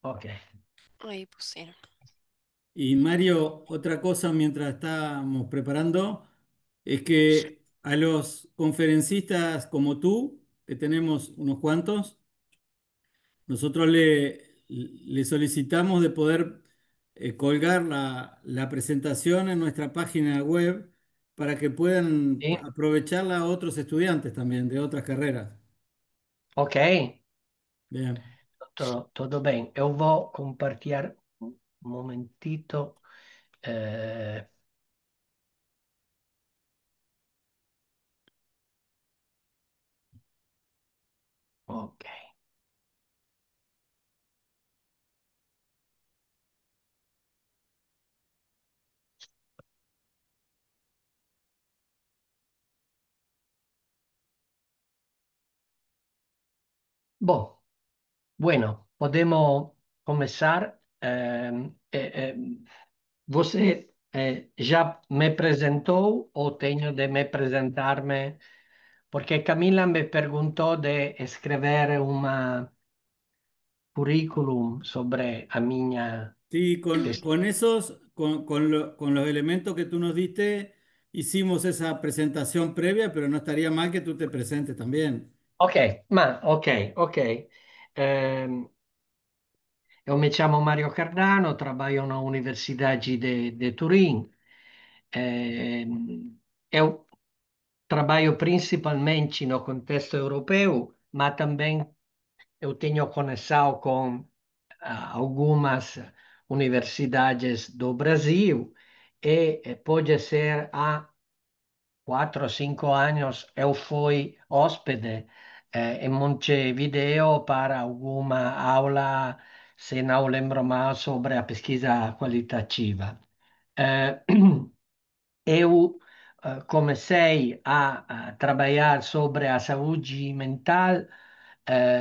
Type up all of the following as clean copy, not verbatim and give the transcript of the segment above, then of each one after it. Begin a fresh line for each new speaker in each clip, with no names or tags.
Ok.
Ahí pusieron.
Y Mario, otra cosa mientras estábamos preparando es que a los conferencistas como tú, que tenemos unos cuantos, nosotros le solicitamos de poder colgar la presentación en nuestra página web para que puedan
Sì?
aprovecharla otros estudiantes también de otras carreras.
Ok,
Bien.
tutto bem. Eu vou compartilhar um momentito. eh, ok. Bom, bueno, podemos começar. Você já me apresentou ou tenho de me apresentar-me? Porque Camila me perguntou de escrever uma currículum sobre a minha
Sí, con
pesquisa.
esos, con los elementos que tú nos diste, hicimos esa presentación previa, pero no estaría mal que tú te presentes también.
Ok, ma ok, ok. Ehm, eu me chamo Mario Cardano, trabalho na Universidade de Turim. Eu trabalho principalmente no contexto europeu, mas também eu tenho conexão com algumas universidades do Brasil e pode ser há 4 ou 5 anos eu fui hóspede em Montevideo para alguma aula, se não lembro mal, sobre a pesquisa qualitativa. Eh, eu comecei a trabalhar sobre a saúde mental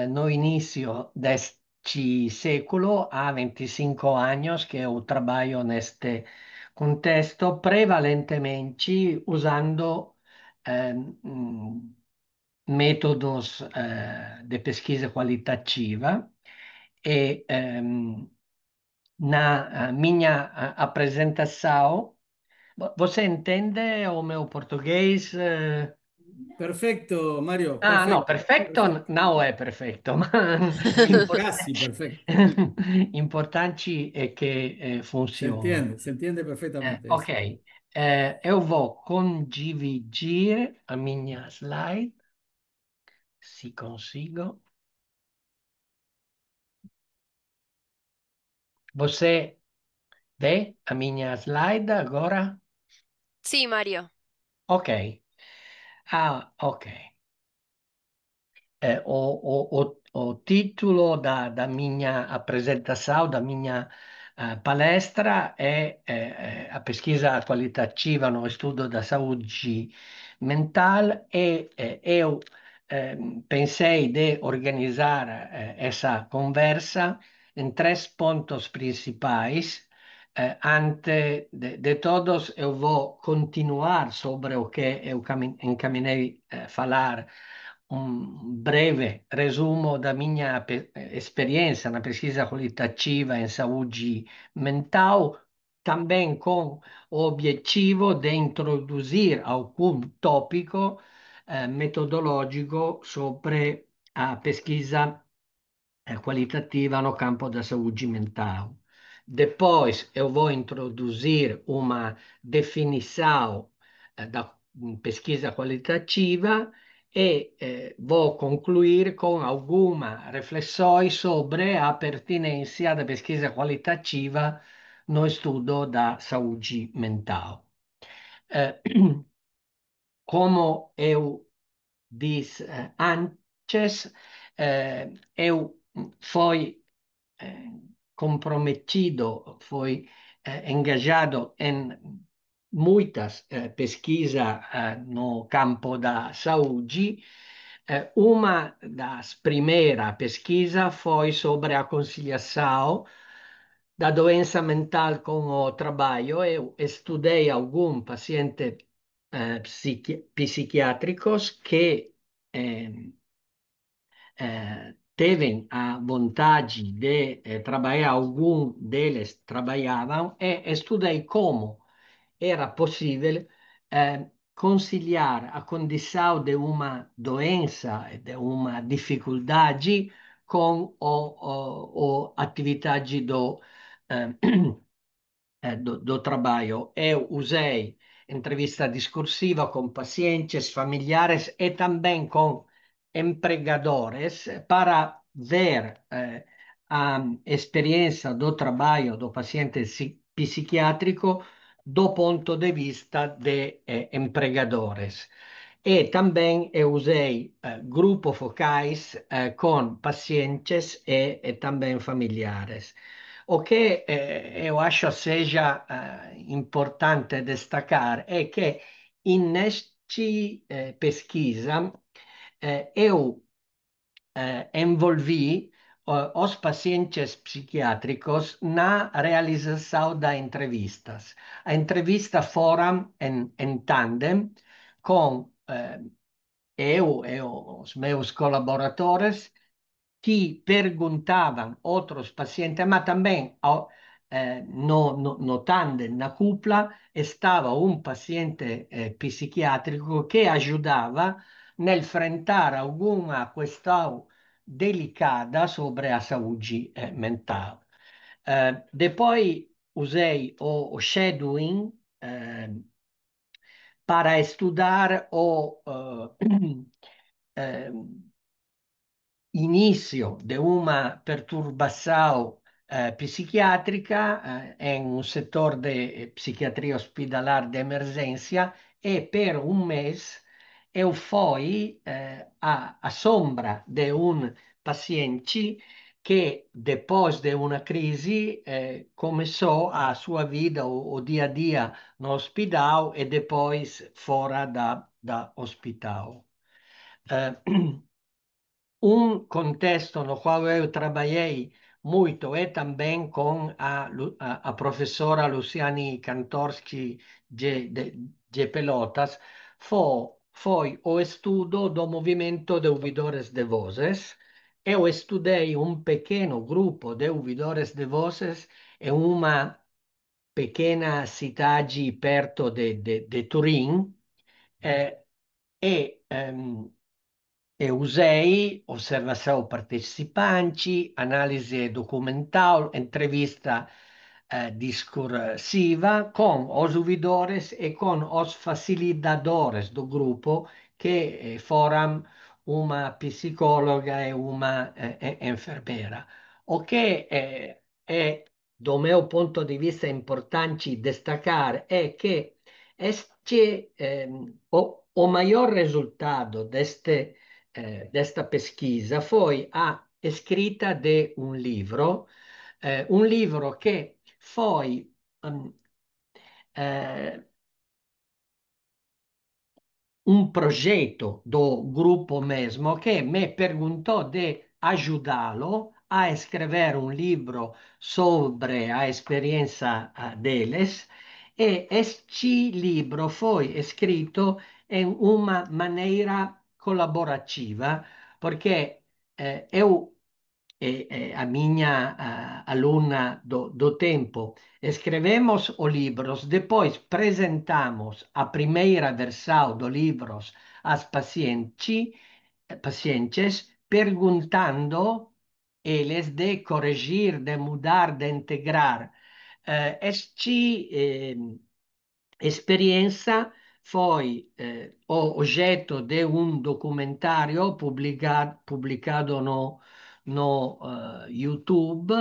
no início deste século, há 25 anos que eu trabalho neste contexto, prevalentemente usando eh, mm, métodos de pesquisa qualitativa e na minha apresentação, você entende o meu português?
Perfecto, Mario,
Ah, no,
perfecto,
perfetto
perfecto.
no è perfetto, ma
Casi perfecto.
importante è che funziona.
Se entiende perfectamente
Ok,
eso.
eu vou condividir a minha slide, se consigo. Você vê a minha slide agora?
Sí, Mario.
Ok. Ah, ok. O título da minha apresentação, da minha palestra é a pesquisa qualitativa no estudo da saúde mental e eu pensei de organizar essa conversa em três pontos principais. Antes de todos, eu vou continuar sobre o que eu encaminhei a falar un breve resumo da minha esperienza na pesquisa qualitativa em saúde mental, também com o objetivo de introduzir algum tópico metodológico sobre a pesquisa qualitativa no campo da saúde mental. Depois, eu vou introduzir uma definição da pesquisa qualitativa e vou concluir com algumas reflexões sobre a pertinência da pesquisa qualitativa no estudo da saúde mental. Eh, como eu disse antes, eu fui comprometido, foi engajado em muitas pesquisas no campo da saúde. Uma das primeiras pesquisas foi sobre a conciliação da doença mental com o trabalho. Eu estudei alguns pacientes psiquiátricos que eh, teve a vontade de trabalhar, algum deles trabalhavam, e estudei como era possível conciliar a condição de uma doença, de uma dificuldade, com a atividade eh, do trabalho. Eu usei entrevista discursiva com pacientes, familiares e também com empregadores para ver a experiência do trabalho do paciente psiquiátrico do ponto de vista de empregadores. E também eu usei grupos focais com pacientes e também familiares. O que eu acho seja importante destacar é que neste pesquisa eu envolvi os pacientes psiquiátricos na realização das entrevistas. A entrevista foram em tandem com eu e os meus colaboradores que perguntavam outros pacientes, mas também no tandem, na cupla, estava um paciente psiquiátrico que ajudava nel enfrentar alguma questão delicada sobre a saúde mental. Depois usei o shadowing para estudar o eh, início de uma perturbação psiquiátrica em um setor de psiquiatria hospitalar de emergência e per um mês eu fui à sombra de um paciente que depois de uma crise começou a sua vida, o dia a dia no hospital e depois fora da hospital. Eh, um contexto no qual eu trabalhei muito é também com a professora Luciane Kantorski de Pelotas, foi o estudo do movimento de ouvidores de vozes. Eu estudei um pequeno grupo de ouvidores de vozes em uma pequena cidade perto de Turim, eh, e eu usei observação participanti, análise documental, entrevista discursiva com os ouvidores e com os facilitadores do grupo, que foram uma psicóloga e uma enfermeira. O que do meu ponto de vista, importante destacar é que o maior resultado desta pesquisa foi a escrita de um livro que foi um, eh, um projeto do grupo mesmo que me perguntou de ajudá-lo a escrever um livro sobre a experiência deles, e este livro foi escrito em uma maneira colaborativa, porque eu a minha aluna do tempo, escrevemos o livros, depois presentamos a primeira versão do livros às pacientes, perguntando eles de corrigir, de mudar, de integrar. Este experiência foi o oggetto di un documentario pubblicato no YouTube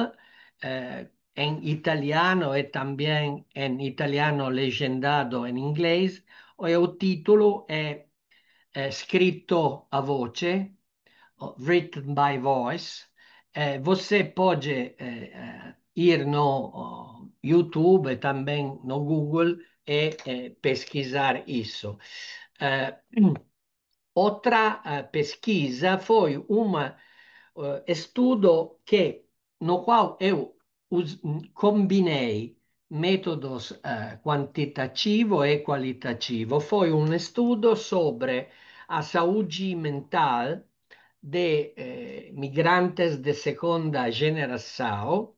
in italiano e también in italiano leggendato in inglese. E il titolo è Scritto a voce, Written by Voice. Você pode ir no YouTube e também no Google e pesquisar isso. Eh, Outra pesquisa foi um estudo no qual eu combinei métodos quantitativo e qualitativo. Foi um estudo sobre a saúde mental de migrantes de segunda geração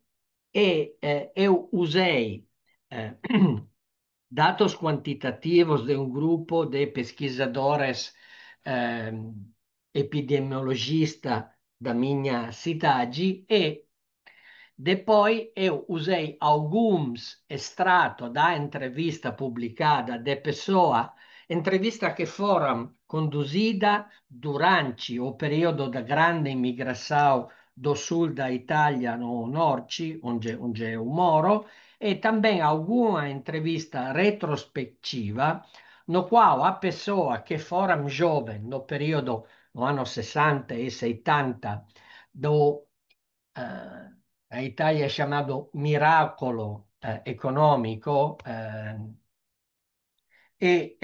e eu usei eh, dados quantitativos de um grupo de pesquisadores eh, epidemiologistas da minha cidade e depois eu usei alguns extratos da entrevista publicada de pessoa, entrevista que foram conduzida durante o período da grande imigração do sul da Itália no norte, onde eu moro, e também alguma entrevista retrospettiva, no qual a pessoa que foram jovens no período no ano 60 e 70 do a Itália è chiamato miracolo economico e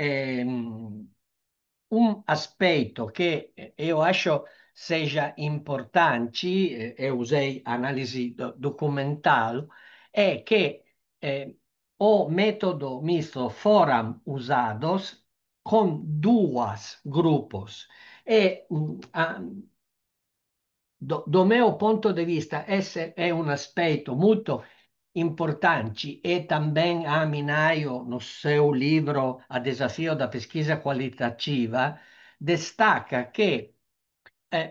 un aspetto che io acho seja importante, e usei analisi documental, è che o método misto foram usados con duas grupos e do meu ponto de vista, esse é um aspecto muito importante e também a Minaio, no seu livro A Desafio da Pesquisa Qualitativa, destaca que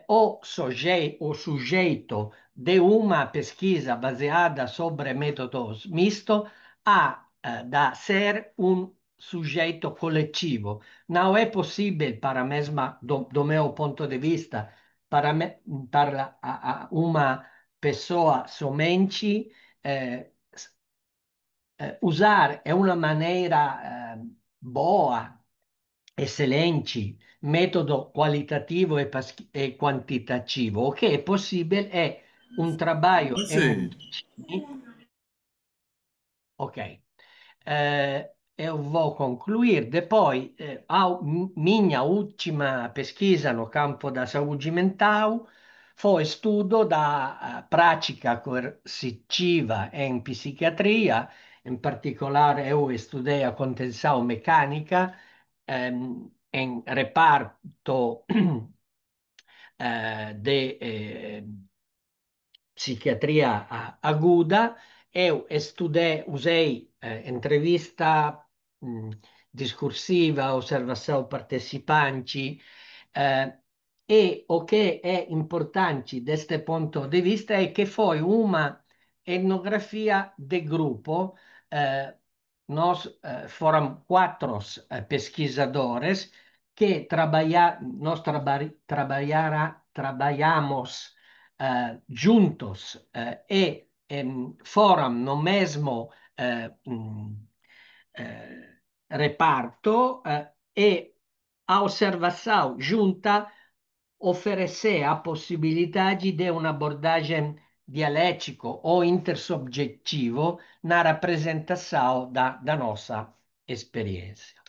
o sujeito de uma pesquisa baseada sobre métodos misto ha da ser um sujeito coletivo. Não é possível, para mesma, do meu ponto de vista, para, me, para uma pessoa somente usar é uma maneira boa, excelente, metodo qualitativo e quantitativo. O che è possibile è un trabalho em um
José,
time. Ok. Eu vou concluir. Depois, a minha última pesquisa no campo da saúde mental foi estudo da prática coercitiva em psiquiatria. Em particolare, eu estudei a contenção mecânica em reparto de psiquiatria aguda. Eu estudei, usei entrevista discursiva, osservação partecipanti, e o che è importante da questo punto di vista è che foi uma etnografia de grupo. Nós foram quatro pesquisadores que nós trabalhamos juntos e foram no mesmo reparto e a observação junta oferecer a possibilidade de uma abordagem dialético ou intersubjetivo na representação da nossa experiência.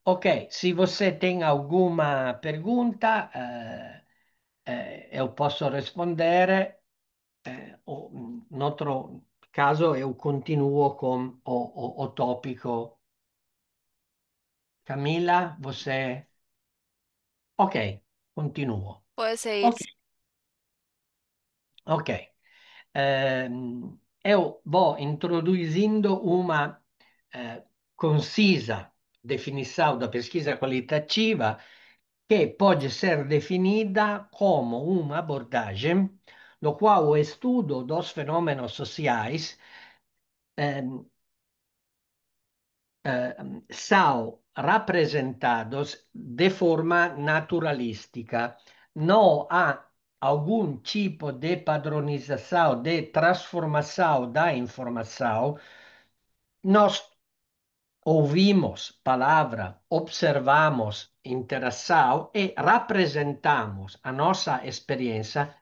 Ok, se você tem alguma pergunta, eu posso responder. No outro caso, eu continuo com o tópico. Camila, você. Ok, continuo.
Puedes seguir.
Ok, ok. Eu vou introduzindo uma concisa definição da pesquisa qualitativa que pode ser definida como uma abordagem no qual o estudo dos fenômenos sociais são representados de forma naturalística. Não há algum tipo de padronização, de transformação da informação. Nós ouvimos palavra, observamos interação e representamos a nossa experiência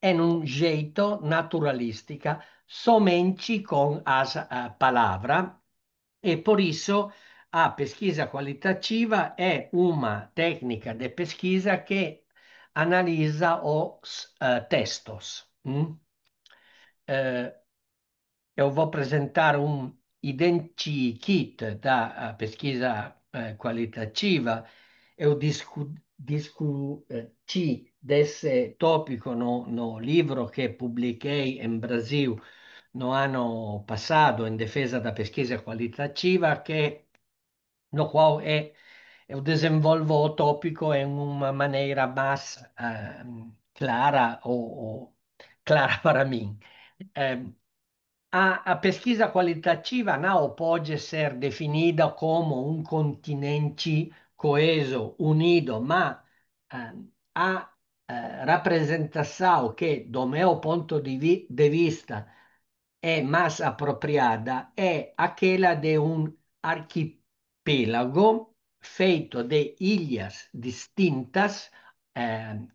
em um jeito naturalística, somente com as palavras, e por isso a pesquisa qualitativa é uma técnica de pesquisa que analisa os textos. Eu vou apresentar um identikit da pesquisa qualitativa. Eu discuti desse tópico no livro que publiquei em Brasil no ano passado em defesa da pesquisa qualitativa, no qual eu desenvolvo o tópico em uma maneira mais clara ou clara para mim. Eh, a pesquisa qualitativa não pode ser definida como um continente coeso, unido, mas a rappresentação que, do meu ponto de vista, é mais apropriada é aquela de um arquipélago feito de ilhas distintas.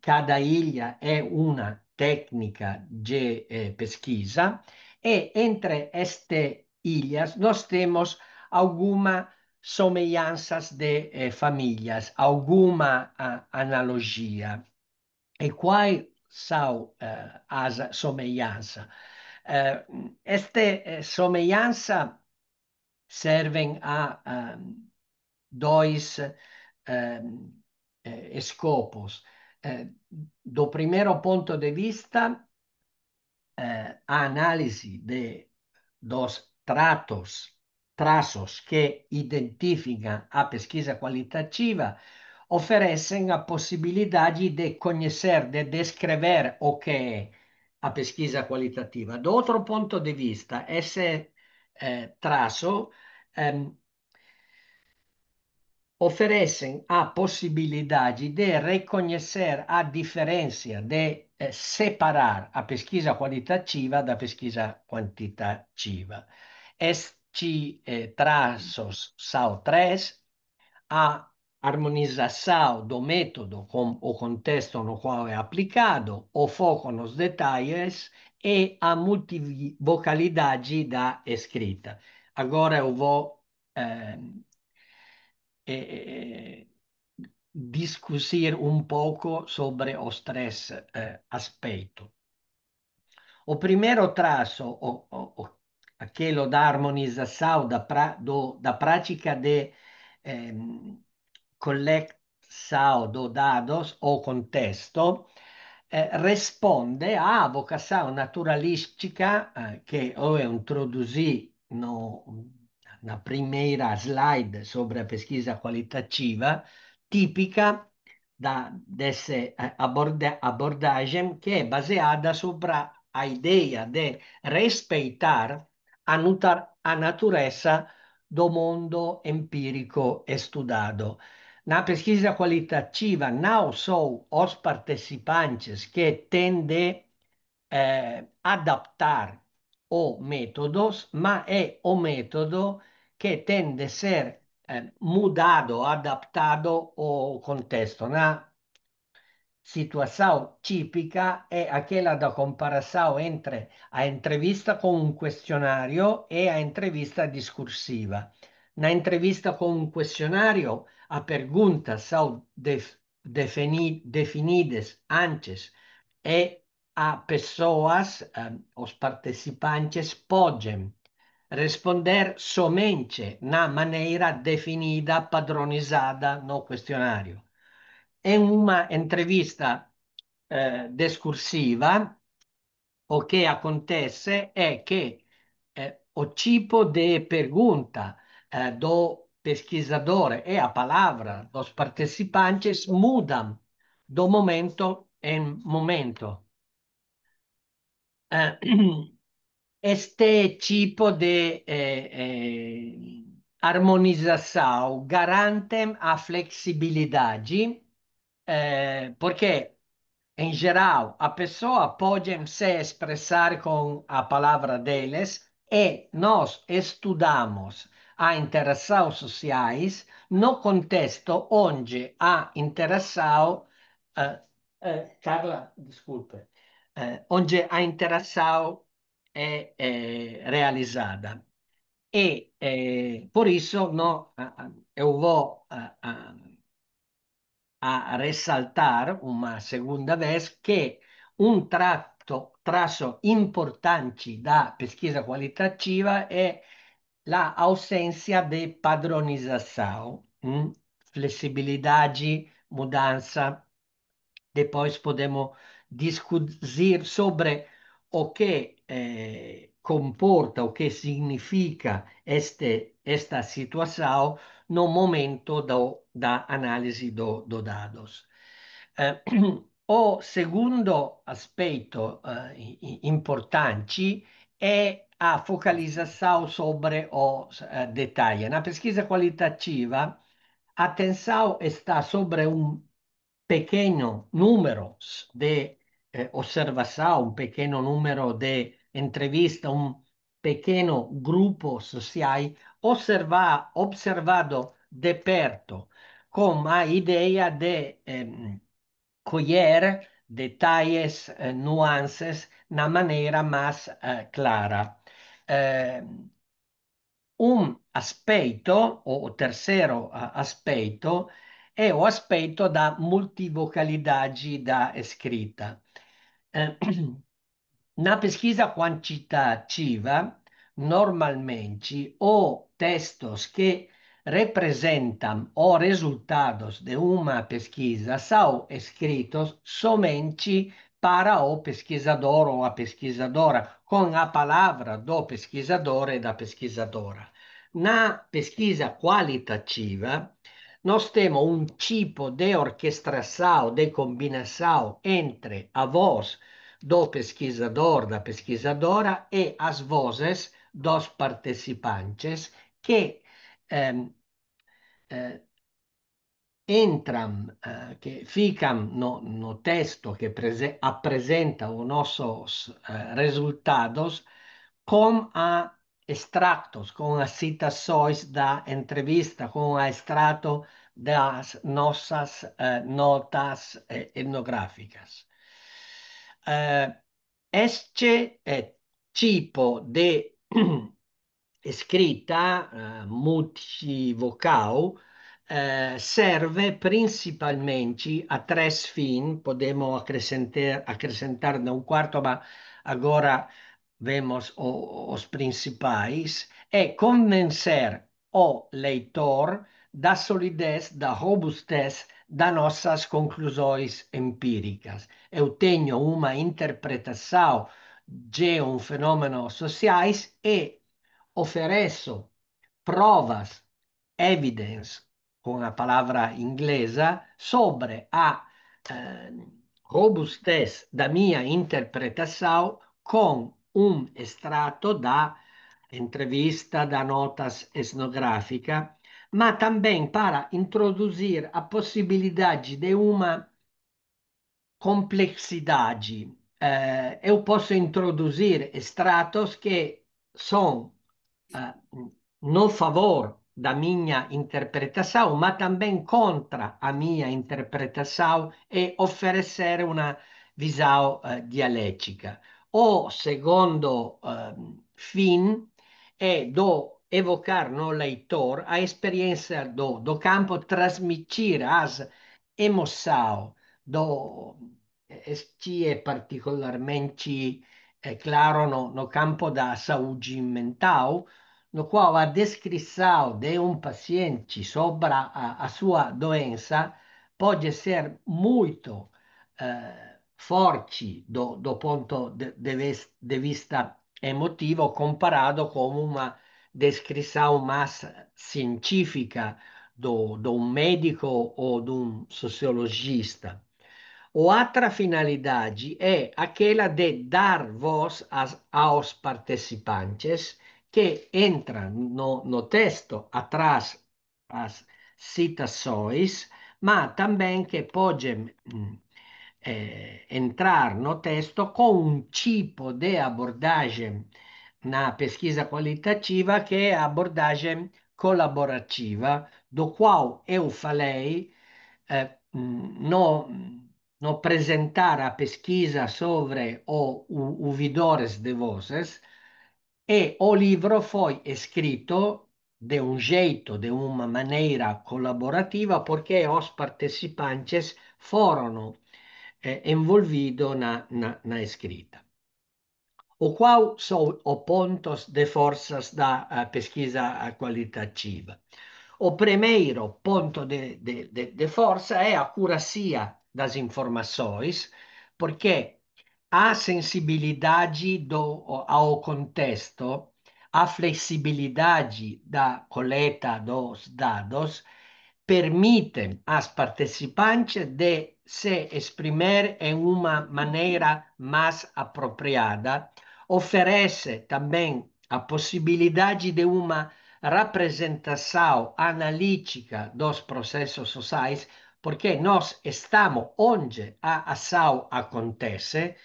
Cada ilha é uma técnica de pesquisa, e entre estas ilhas nós temos algumas semelhanças de famílias, alguma analogia. E quais são as semelhanças? Eh, Este semelhança servem a dois escopos. Do primeiro ponto de vista, a análise dos traços que identificam a pesquisa qualitativa oferecem a possibilidade de conhecer, de descrever o que é a pesquisa qualitativa. Do outro ponto de vista, esse traço oferecem a possibilidade de reconhecer a diferença, de separar a pesquisa qualitativa da pesquisa quantitativa. Estes traços são três: a harmonização do método com o contexto no qual é aplicado, o foco nos detalhes e a multivocalidade da escrita. Agora eu vou eh, eh, discutir um pouco sobre os três aspectos. O primeiro traço, aquele da harmonização da prática de coleção de dados ou contexto, responde à vocação naturalística que eu introduzi na primeira slide sobre a pesquisa qualitativa, típica dessa abordagem, que é baseada sobre a ideia de respeitar a natureza do mundo empírico estudado. Na pesquisa qualitativa, não são os participantes que tendem a adaptar os métodos, mas é o método que tende a ser mudado, adaptado ao contexto. Na situação típica é aquela da comparação entre a entrevista com um questionário e a entrevista discursiva. Na entrevista com um questionário, as perguntas são definidas antes, e as pessoas, os participantes, podem responder somente na maneira definida, padronizada no questionário. Em uma entrevista discursiva, o que acontece é que o tipo de pergunta do pesquisador e a palavra dos participantes mudam do momento em momento. Este tipo de harmonização garante a flexibilidade, porque em geral, a pessoa pode se expressar com a palavra deles, e nós estudamos a interação sociais no contexto onde a interação, Carla, desculpe, onde a interação é realizada. E por isso eu vou a ressaltar uma segunda vez que um traço importante da pesquisa qualitativa é a ausência de padronização, flexibilidade, mudança. depois podemos discutir sobre o que comporta, o que significa esta situação no momento da análise do dados. Eh, o segundo aspecto importante é a focalização sobre os detalhes. Na pesquisa qualitativa, a atenção está sobre um pequeno número de observação, um pequeno número de entrevistas, um pequeno grupo social observado de perto, com a ideia de colher detalhes, nuances na maneira mais clara. Eh, un aspetto, o terceiro aspetto, é o aspetto da multivocalidade da escrita. Eh, Na pesquisa quantitativa, normalmente, os textos que representam os resultados de uma pesquisa são escritos somente para o pesquisador ou a pesquisadora, com a palavra do pesquisador e da pesquisadora. Na pesquisa qualitativa, nós temos um tipo de orquestração, de combinação entre a voz do pesquisador, da pesquisadora e as vozes dos participantes que ehm, eh, entram, que ficam no texto que apresenta os nossos resultados com a extratos, com as citações da entrevista, com a extrato das nossas notas etnográficas. Este tipo de escrita multivocal serve principalmente a três fins, podemos acrescentar um quarto, mas agora vemos os principais, é convencer o leitor da solidez, da robustez das nossas conclusões empíricas. Eu tenho uma interpretação de um fenômeno sociais e ofereço provas, evidence, com a palavra inglesa, sobre a eh, robustez da minha interpretação com um extrato da entrevista, da notas etnográfica, mas também para introduzir a possibilidade de uma complexidade. Eu posso introduzir extratos que são no favor da minha interpretação, mas também contra a minha interpretação e oferecer uma visão dialética. O segundo fim é do evocar no leitor a experiência do campo, transmitir as emoções do este é particularmente claro no campo da saúde mental, no qual a descrição de um paciente sobre a sua doença pode ser muito forte do ponto de vista emotivo comparado com uma descrição mais científica de um médico ou de um sociologista. Outra finalidade é aquela de dar voz aos participantes que entram no texto atrás as citações, mas também que podem entrar no texto com um tipo de abordagem na pesquisa qualitativa que é a abordagem colaborativa, do qual eu falei no apresentar a pesquisa sobre o ouvidores de vozes, e o livro foi escrito de um jeito, de uma maneira colaborativa, porque os participantes foram envolvidos na escrita. O qual são os pontos de forças da pesquisa qualitativa? O primeiro ponto de força é a curacia das informações, porque a sensibilidade ao contexto, a flexibilidade da coleta dos dados permitem às participantes de se exprimir em uma maneira mais apropriada, oferece também a possibilidade de uma representação analítica dos processos sociais, porque nós estamos onde a ação acontece,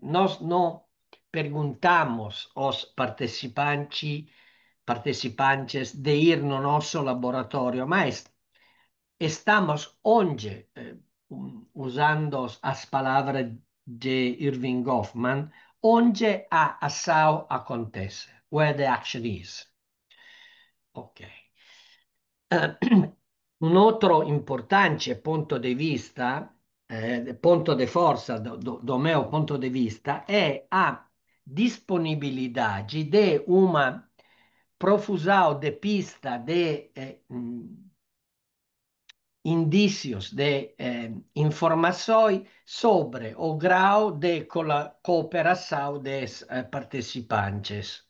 nós não perguntamos aos participantes de ir no nosso laboratório, mas estamos onde, usando as palavras de Irving Goffman, onde a ação acontece, where the action is. Ok. Un altro importante punto di vista, punto di forza do meu ponto de vista, é a disponibilidade de uma profusão de pista de indícios de informações sobre o grau de cooperação dos participantes.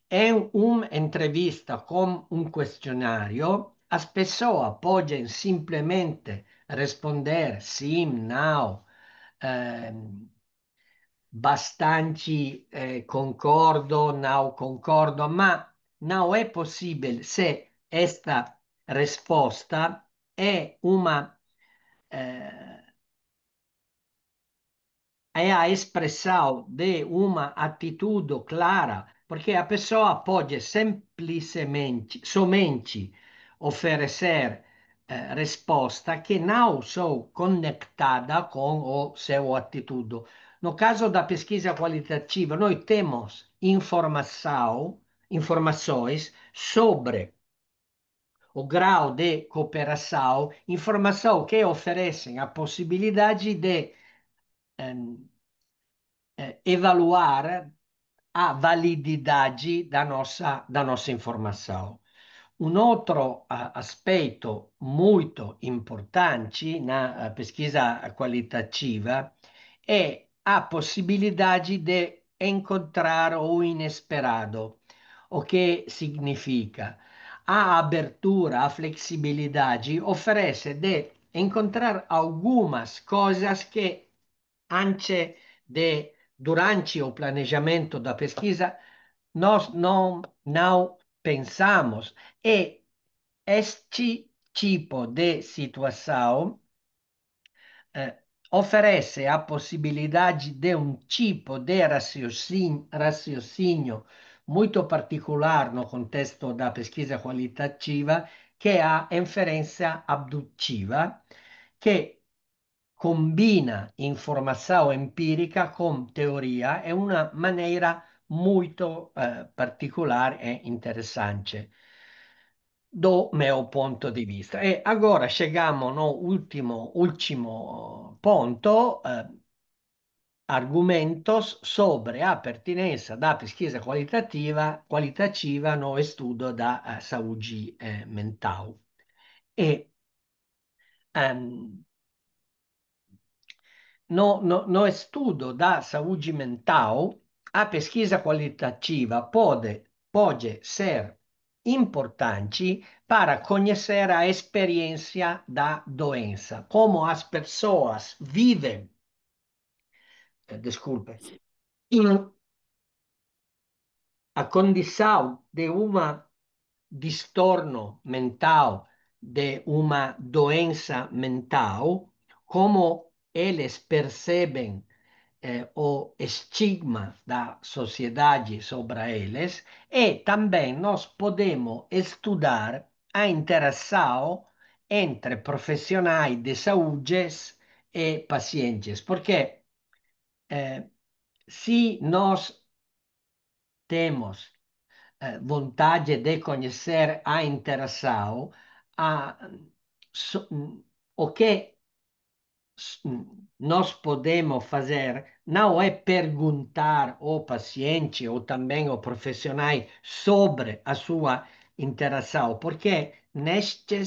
Em uma entrevista com um questionário, as pessoas podem simplesmente responder sim, não, bastante concordo, não concordo, ma não é possível se esta resposta é uma é a expressão de uma atitude clara, porque a pessoa pode simplesmente, somente oferecer resposta que não são conectada com o seu atitude. No caso da pesquisa qualitativa, nós temos informações sobre o grau de cooperação, informação que oferecem a possibilidade de evaluar a validade da nossa informação. Um outro aspecto muito importante na pesquisa qualitativa é a possibilidade de encontrar o inesperado. O que significa? A abertura, a flexibilidade oferece de encontrar algumas coisas que antes durante o planejamento da pesquisa, nós não pensamos. E este tipo de situação oferece a possibilidade de um tipo de raciocínio muito particular no contexto da pesquisa qualitativa, que é a inferência abdutiva, que combina informação empírica com teoria é uma maneira muito particular e interessante do meu ponto di vista. E agora chegamos no último ponto, argumentos sobre a pertinência da pesquisa qualitativa no estudo da saúde mental. E no estudo da saúde mental, a pesquisa qualitativa pode ser importante para conhecer a experiência da doença, como as pessoas vivem, desculpe, a condição de uma distorno mental, de uma doença mental, como eles percebem o estigma da sociedade sobre eles, e também nós podemos estudar a interação entre profissionais de saúde e pacientes, porque se nós temos vontade de conhecer a interação, a, so, o que nós podemos fazer não é perguntar ao paciente ou também ao profissional sobre a sua interação, porque neste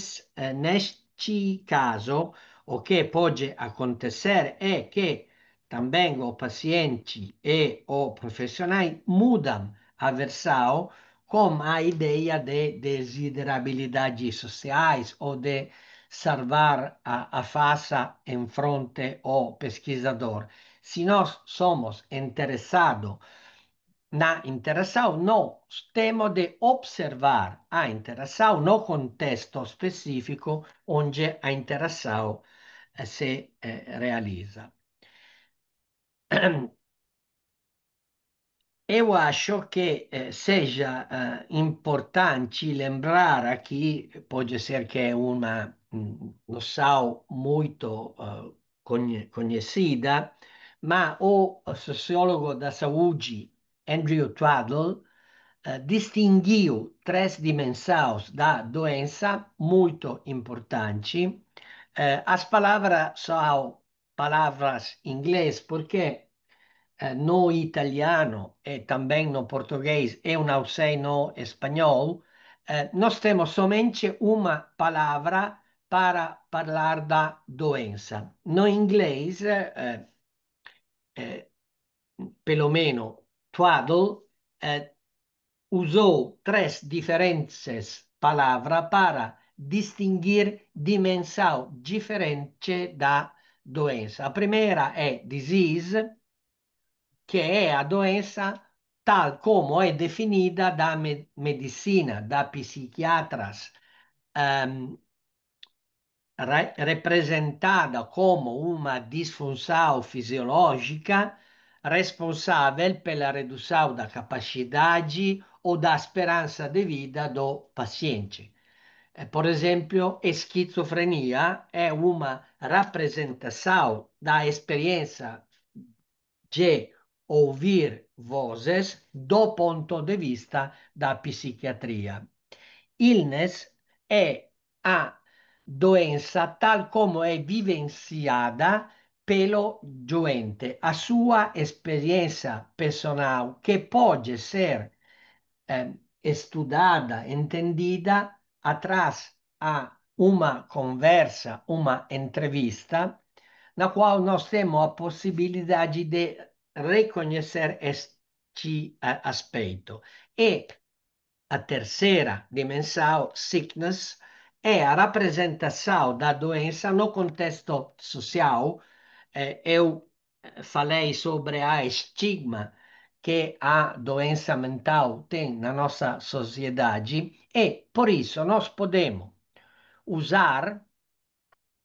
caso o que pode acontecer é que também os pacientes e os profissionais mudam a versão com a ideia de desiderabilidades sociais ou de salvar a face em frente ao pesquisador. Se nós somos interessados na interação, nós temos de observar a interação no contexto específico onde a interação se realiza. Eu acho que seja importante lembrar aqui, pode ser que é uma noção muito conhecida, mas o sociólogo da saúde Andrew Twaddell distinguiu três dimensões da doença muito importantes. As palavras são palavras em inglês porque no italiano e também no português e não sei no espanhol, nós temos somente uma palavra para falar da doença. No inglês, pelo menos, Twaddle usou três diferentes palavras para distinguir dimensão diferente da doença. A primeira é disease, que é a doença tal como é definida da medicina, da psiquiatras, ehm, representada como uma disfunção fisiológica responsável pela redução da capacidade ou da esperança de vida do paciente. Por exemplo, esquizofrenia é uma representação da experiência de ouvir vozes do ponto de vista da psiquiatria. Illness é a doença tal como é vivenciada pelo doente, a sua experiência personal, que pode ser estudada, entendida atrás a uma conversa, uma entrevista, na qual nós temos a possibilidade de reconhecer este aspecto. E a terceira dimensão, sickness, é a representação da doença no contexto social. Eu falei sobre a estigma que a doença mental tem na nossa sociedade e, por isso, nós podemos usar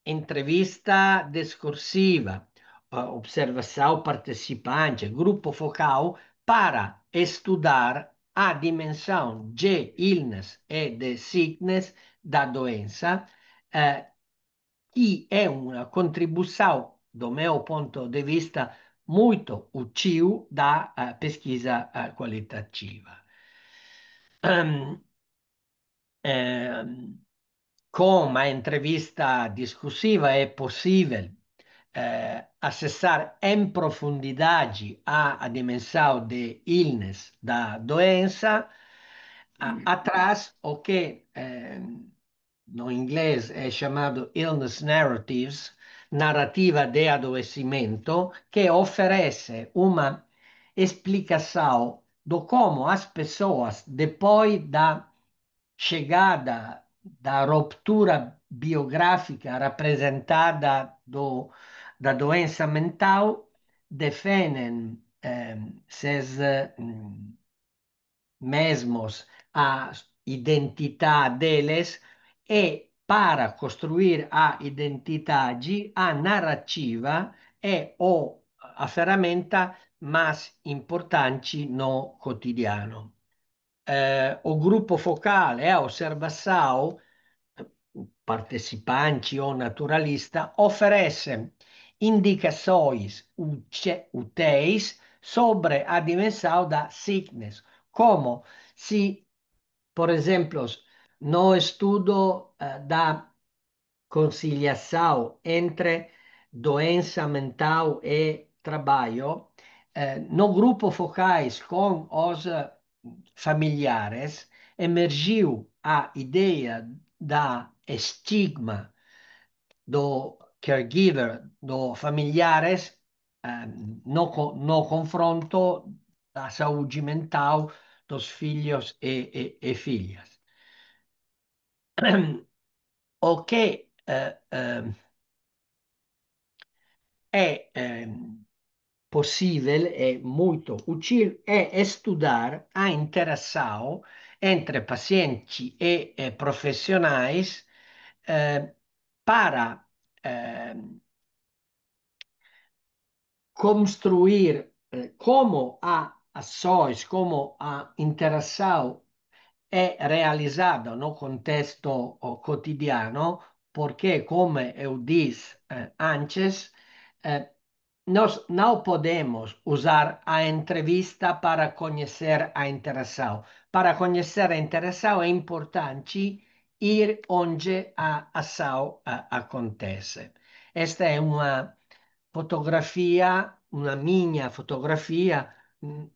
entrevista discursiva, observação participante, grupo focal, para estudar a dimensão de illness e de sickness da doença, que é uma contribuição, do meu ponto de vista, muito útil da pesquisa qualitativa. Com a entrevista discursiva é possível acessar em profundidade a dimensão de illness da doença, atrás o que no inglês é chamado illness narratives, narrativa de adoecimento, que oferece uma explicação do como as pessoas, depois da chegada da ruptura biográfica representada da doença mental, definem seus mesmos a identidade deles e para construir a identidade, a narrativa é a ferramenta mais importante no quotidiano. O grupo focale é a observação, participante ou naturalista, oferece indicações úteis sobre a dimensão da sickness, como se, por exemplo, no estudo da conciliação entre doença mental e trabalho, no grupo focais com os familiares, emergiu a ideia da estigma do caregiver do familiares no confronto da saúde mental dos filhos e filhas. O que é possível e muito útil é estudar a interação entre pacientes e profissionais para eh, construir como a ações, como a interação é realizada no contexto cotidiano, porque, como eu disse antes, nós não podemos usar a entrevista para conhecer a interação. Para conhecer a interação é importante ir onde a ação acontece. Esta é uma fotografia, una mia fotografia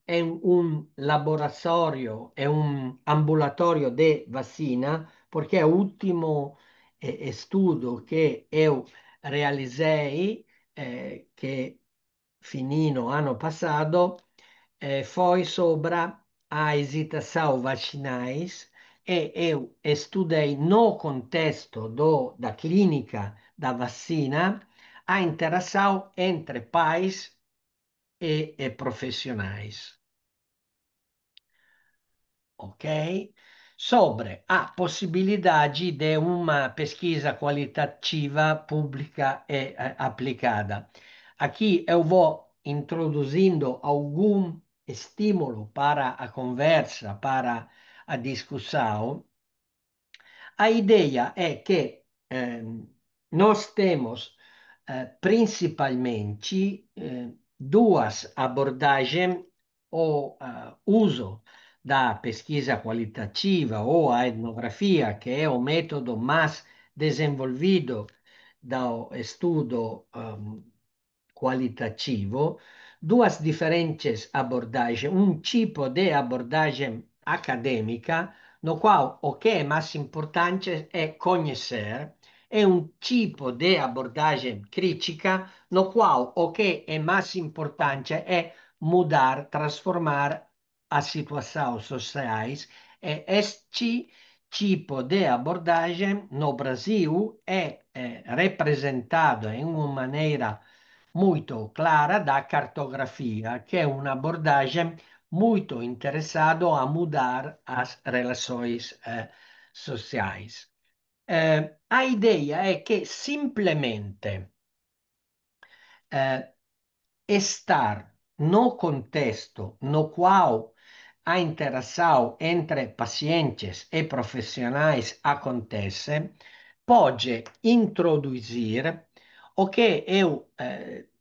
è un laboratorio, è un ambulatorio di vaccina, perché è l'ultimo studio che io realizzai, che finino anno passato, foi sopra a esitação vacinais e eu estudei no contexto da clínica da vacina a interação entre pais e profissionais. Ok? Sobre a possibilidade de uma pesquisa qualitativa pública e aplicada. Aqui eu vou introduzindo algum estímulo para a conversa, para a discussão. A ideia é que nós temos principalmente duas abordagens, o uso da pesquisa qualitativa ou a etnografia, que é o método mais desenvolvido do estudo qualitativo, duas diferentes abordagens, um tipo de abordagem acadêmica, no qual o que é mais importante é conhecer, e um tipo de abordagem crítica, no qual o que é mais importante é mudar, transformar as situações sociais. E este tipo de abordagem no Brasil é representado em uma maneira muito clara da cartografia, que é uma abordagem muito interessada a mudar as relações sociais. A ideia é que simplesmente estar no contexto no qual a interação entre pacientes e profissionais acontece pode introduzir o que eu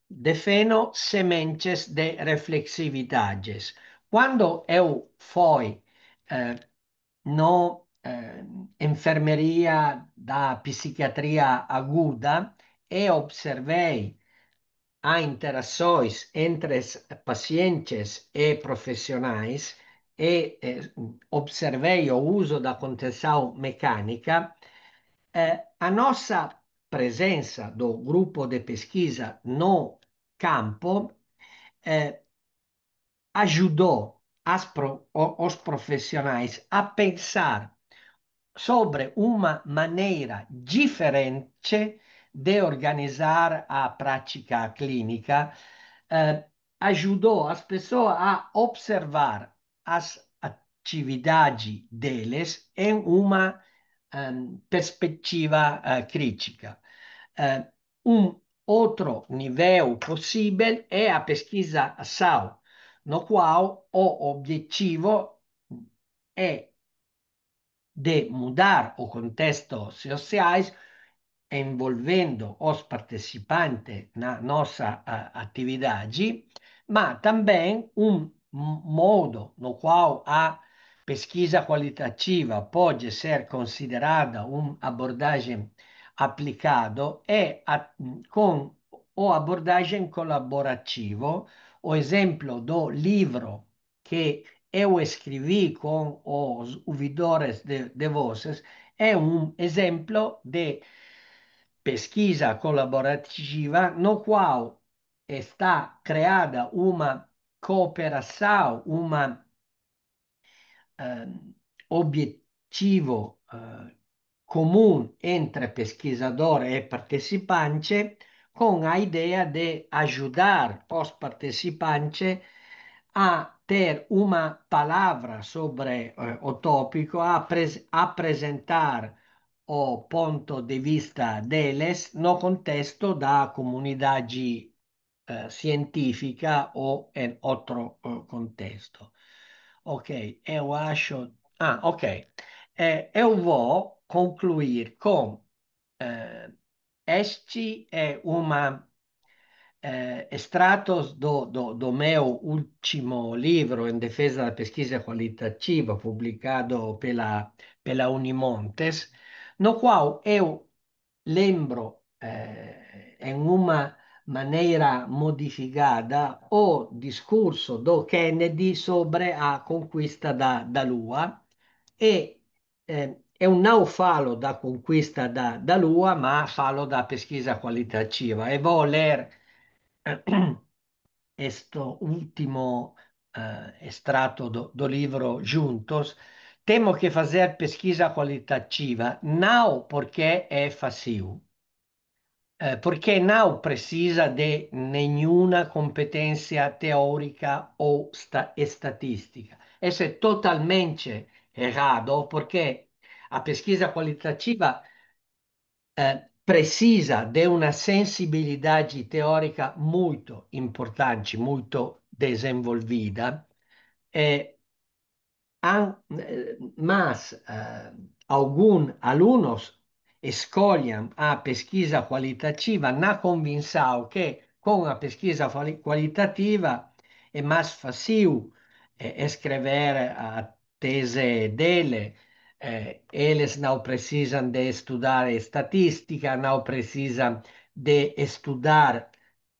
defino sementes de reflexividades. Quando eu fui no enfermeria da psiquiatria aguda e observei a interações entre pacientes e profissionais e observei o uso da contenção mecânica, a nossa presença do grupo de pesquisa no campo ajudou os profissionais a pensar sobre uma maneira diferente de organizar a prática clínica, ajudou as pessoas a observar as atividades deles em uma perspectiva crítica. Um outro nível possível é a pesquisa-ação, no qual o objetivo é de mudar o contexto sociais envolvendo os participantes na nossa atividade, mas também um modo no qual a pesquisa qualitativa pode ser considerada uma abordagem aplicada é com a abordagem colaborativa. O exemplo do livro que eu escrevi com os ouvidores de vozes é um exemplo de pesquisa colaborativa no qual está criada uma cooperação, uma objetivo comum entre pesquisador e participante, com a ideia de ajudar os participantes a ter uma palavra sobre o tópico, a apresentar o ponto de vista deles no contexto da comunidade científica ou em outro contesto. Ok, eu acho. Ah, ok. Eu vou concluir com eh, este é uma extratos do meu último livro em defesa da pesquisa qualitativa, publicado pela Unimontes, no qual eu lembro em uma maneira modificada o discurso do Kennedy sobre a conquista da Lua e eu não falo da conquista da Lua, ma falo da pesquisa qualitativa e vou ler questo último estratto do livro juntos. Temo que fazer pesquisa qualitativa não porque é fácil, porque não precisa de nenhuma competência teórica ou estatística. Isso é totalmente errado, porque a pesquisa qualitativa precisa de uma sensibilidade teórica muito importante, muito desenvolvida, eh, mas alguns alunos escolhem a pesquisa qualitativa na convicção que com a pesquisa qualitativa é mais fácil escrever a tese dele. Eles não precisam de estudar estatística, não precisam de estudar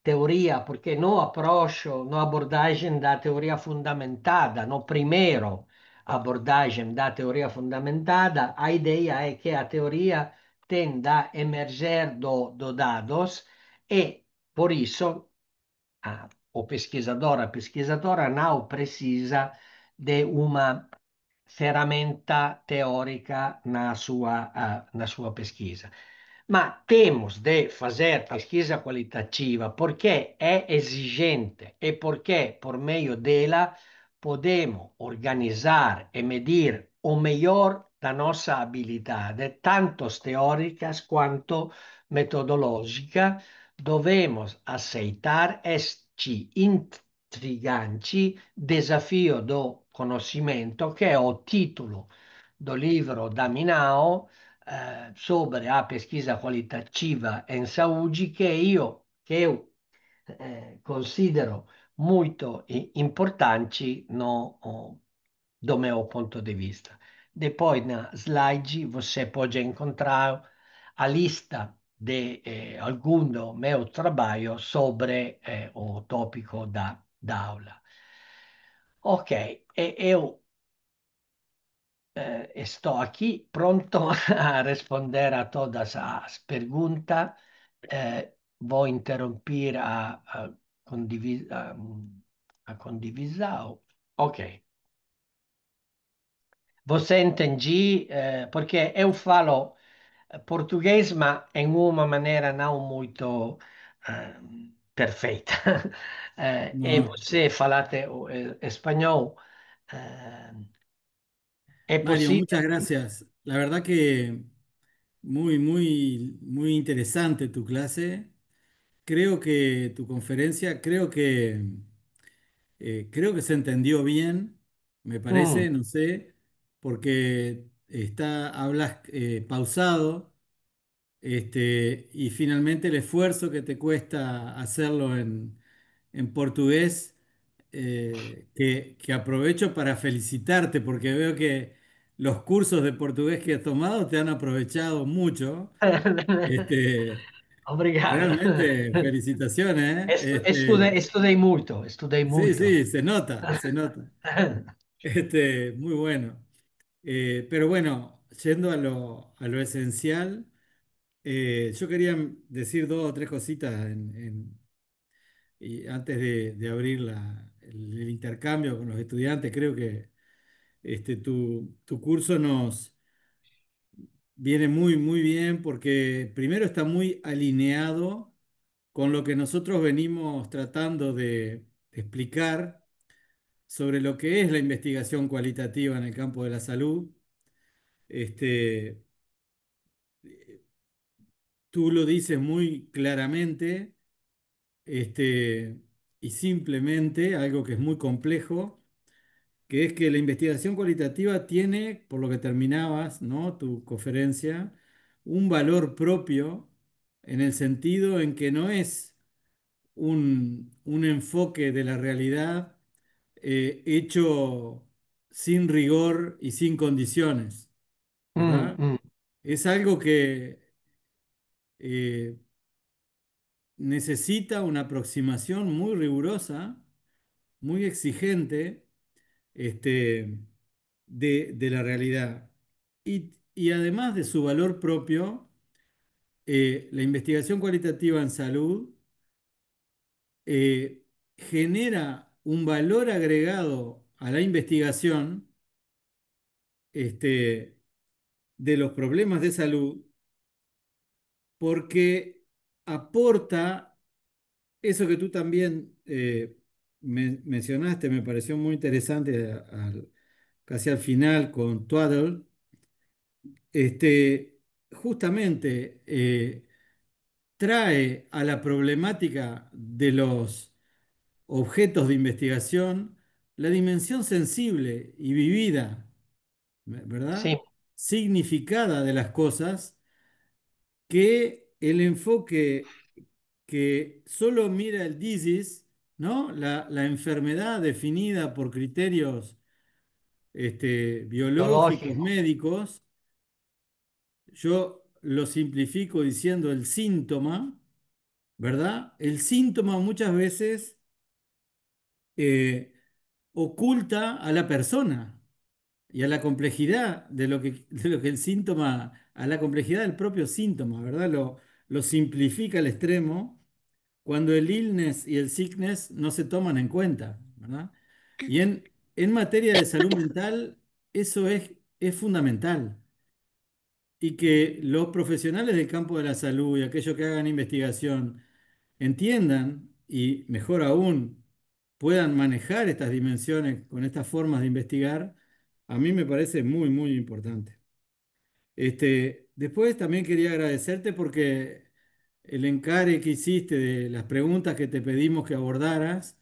teoria, porque no approach, no abordagem da teoria fundamentada, no primeiro abordagem da teoria fundamentada, a ideia é que a teoria tende a emerger do dados e, por isso, o pesquisador, a pesquisadora não precisa de uma ferramenta teórica na sua pesquisa. Ma temos de fazer pesquisa qualitativa porque é exigente e porque, por meio dela, podemos organizar e medir o melhor da nossa habilidade, tanto teóricas quanto metodológica. Devemos aceitar este intrigante desafio do conhecimento, que é o título do livro da Minao sobre a pesquisa qualitativa em saúde, que eu considero muito importante do meu ponto de vista. Depois, na slide, você pode encontrar a lista de algum do meu trabalho sobre o tópico da aula. Ok, eu estou aqui pronto a responder a todas as perguntas. Vou interromper a condivisão. Ok. Você entende? Porque eu falo português, mas em uma maneira não muito perfeita. E
No,
você falate o espanhol. eh, é
Mario,
possível?
muchas gracias. La verdad que muy, muy, muy interesante tu clase. Creo que tu conferencia, creo que se entendió bien, me
Mm.
parece, no sé, porque hablas pausado, y finalmente el esfuerzo que te cuesta hacerlo en portugués, que aprovecho para felicitarte, porque veo que los cursos de portugués que has tomado te han aprovechado mucho. Este,
Obrigado.
Realmente, felicitaciones,
Estudei
sí,
muito.
sí, se nota, se nota. Muy bueno. Pero bueno, yendo a lo esencial, Yo quería decir dos o tres cositas y antes de abrir el intercambio con los estudiantes. Creo que tu curso nos viene muy, muy bien porque primero está muy alineado con lo que nosotros venimos tratando de explicar sobre lo que es la investigación cualitativa en el campo de la salud. Este, Tú lo dices muy claramente, este, y simplemente, algo que es muy complejo, que es que la investigación cualitativa tiene, por lo que terminabas, ¿no? Tu conferencia, un valor propio en el sentido en que no es un enfoque de la realidad hecho sin rigor y sin condiciones,
Mm,
¿verdad?
mm.
Es algo que eh, necesita una aproximación muy rigurosa, muy exigente, este, de la realidad. Y además de su valor propio, la investigación cualitativa en salud eh, genera un valor agregado a la investigación este, de los problemas de salud porque aporta eso que tú también mencionaste, me pareció muy interesante casi al final con Twaddle. Justamente trae a la problemática de los objetos de investigación la dimensión sensible y vivida,
Sì,
¿verdad? Significada de las cosas, que el enfoque que solo mira el disease, ¿no? La enfermedad definida por criterios biológicos,
biologico.
médicos, yo lo simplifico diciendo el síntoma, ¿verdad? El síntoma muchas veces eh, oculta a la persona y a la complejidad de lo que el síntoma, a la complejidad del propio síntoma, ¿verdad? Lo simplifica al extremo cuando el illness y el sickness no se toman en cuenta, ¿verdad? Y en materia de salud mental, eso es fundamental. Y que los profesionales del campo de la salud y aquellos que hagan investigación entiendan y, mejor aún, puedan manejar estas dimensiones con estas formas de investigar, a mí me parece muy, muy importante. Después también quería agradecerte porque el encare que hiciste de las preguntas que te pedimos que abordaras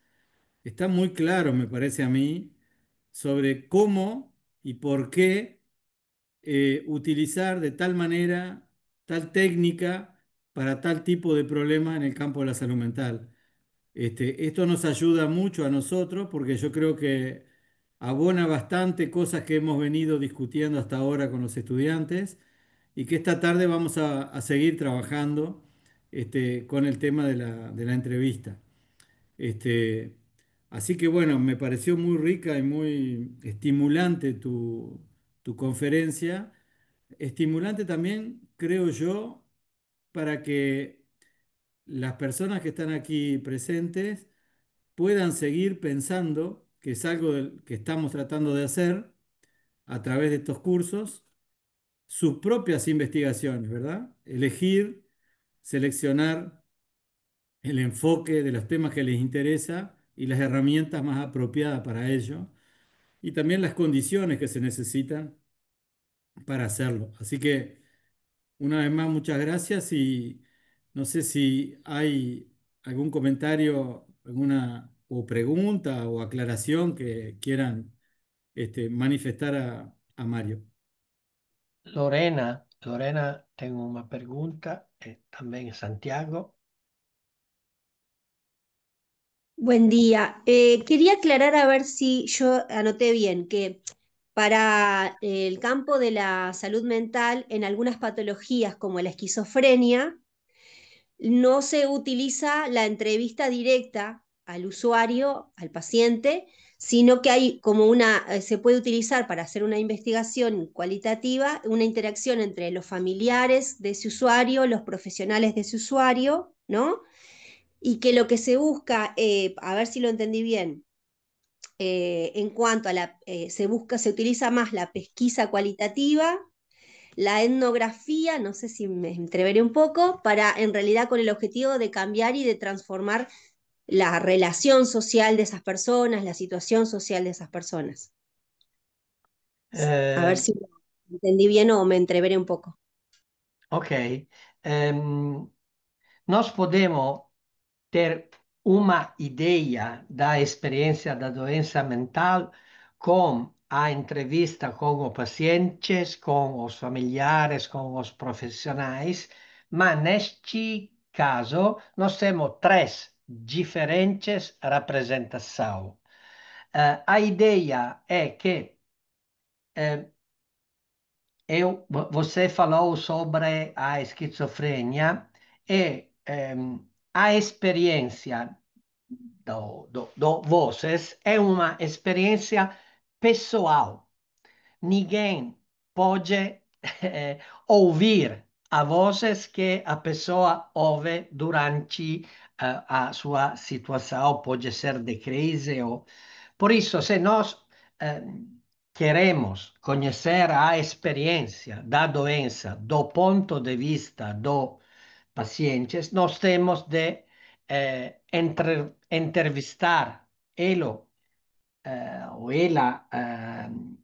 está muy claro, me parece a mí, sobre cómo y por qué utilizar de tal manera, tal técnica para tal tipo de problema en el campo de la salud mental. Esto nos ayuda mucho a nosotros porque yo creo que abona bastante cosas que hemos venido discutiendo hasta ahora con los estudiantes y que esta tarde vamos a seguir trabajando con el tema de la entrevista. Este, Así que bueno, me pareció muy rica y muy estimulante tu conferencia. Estimulante también, creo yo, para que las personas que están aquí presentes puedan seguir pensando, que es algo que estamos tratando de hacer a través de estos cursos, sus propias investigaciones, ¿verdad? Elegir, seleccionar el enfoque de los temas que les interesa y las herramientas más apropiadas para ello, y también las condiciones que se necesitan para hacerlo. Así que, una vez más, muchas gracias y no sé si hay algún comentario, alguna o pregunta o aclaración que quieran manifestar a Mario.
Lorena, tengo una pregunta, también Santiago.
Buen día. Quería aclarar a ver si yo anoté bien que para el campo de la salud mental, en algunas patologías como la esquizofrenia, no se utiliza la entrevista directa al usuario, al paciente, sino que hay como se puede utilizar para hacer una investigación cualitativa, una interacción entre los familiares de ese usuario, los profesionales de ese usuario, ¿no? Y que lo que se busca, a ver si lo entendí bien, en cuanto a se utiliza más la pesquisa cualitativa, la etnografía, no sé si me entreveré un poco, para en realidad con el objetivo de cambiar y de transformar la relación social de esas personas, la situación social de esas personas. A ver
Eh,
si lo entendí bien o me entreveré un poco.
ok. Nós podemos ter uma ideia da experiência da doença mental com a entrevista com os pacientes, com os familiares, com os profissionais, mas neste caso nós temos três diferentes representações. A ideia é que eh, você falou sobre a esquizofrenia e a experiência do Voces é uma experiência pessoal. Ninguém pode ouvir a vozes que a pessoa ouve durante a sua situação, pode ser de crise. Por isso, se nós eh, queremos conhecer a experiência da doença do ponto de vista do pacientes, nós temos de entrevistar ele ou ela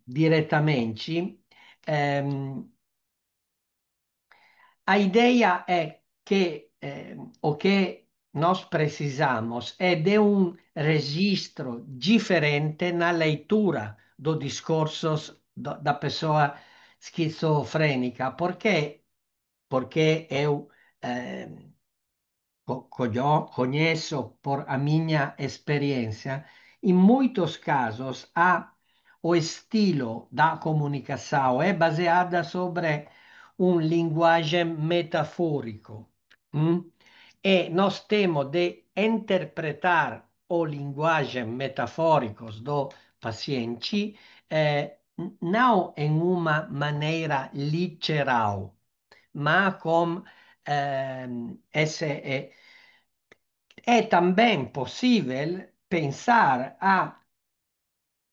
diretamente. Ehm, a ideia é que o que nós precisamos é de um registro diferente na leitura dos discursos da pessoa esquizofrênica, porque eu conheço por a minha experiência, em muitos casos o estilo da comunicação é baseada sobre linguagem metafórico. E nós temos de interpretar o linguagem metafóricos do paciente não em uma maneira literal, mas com esse é também possível pensar a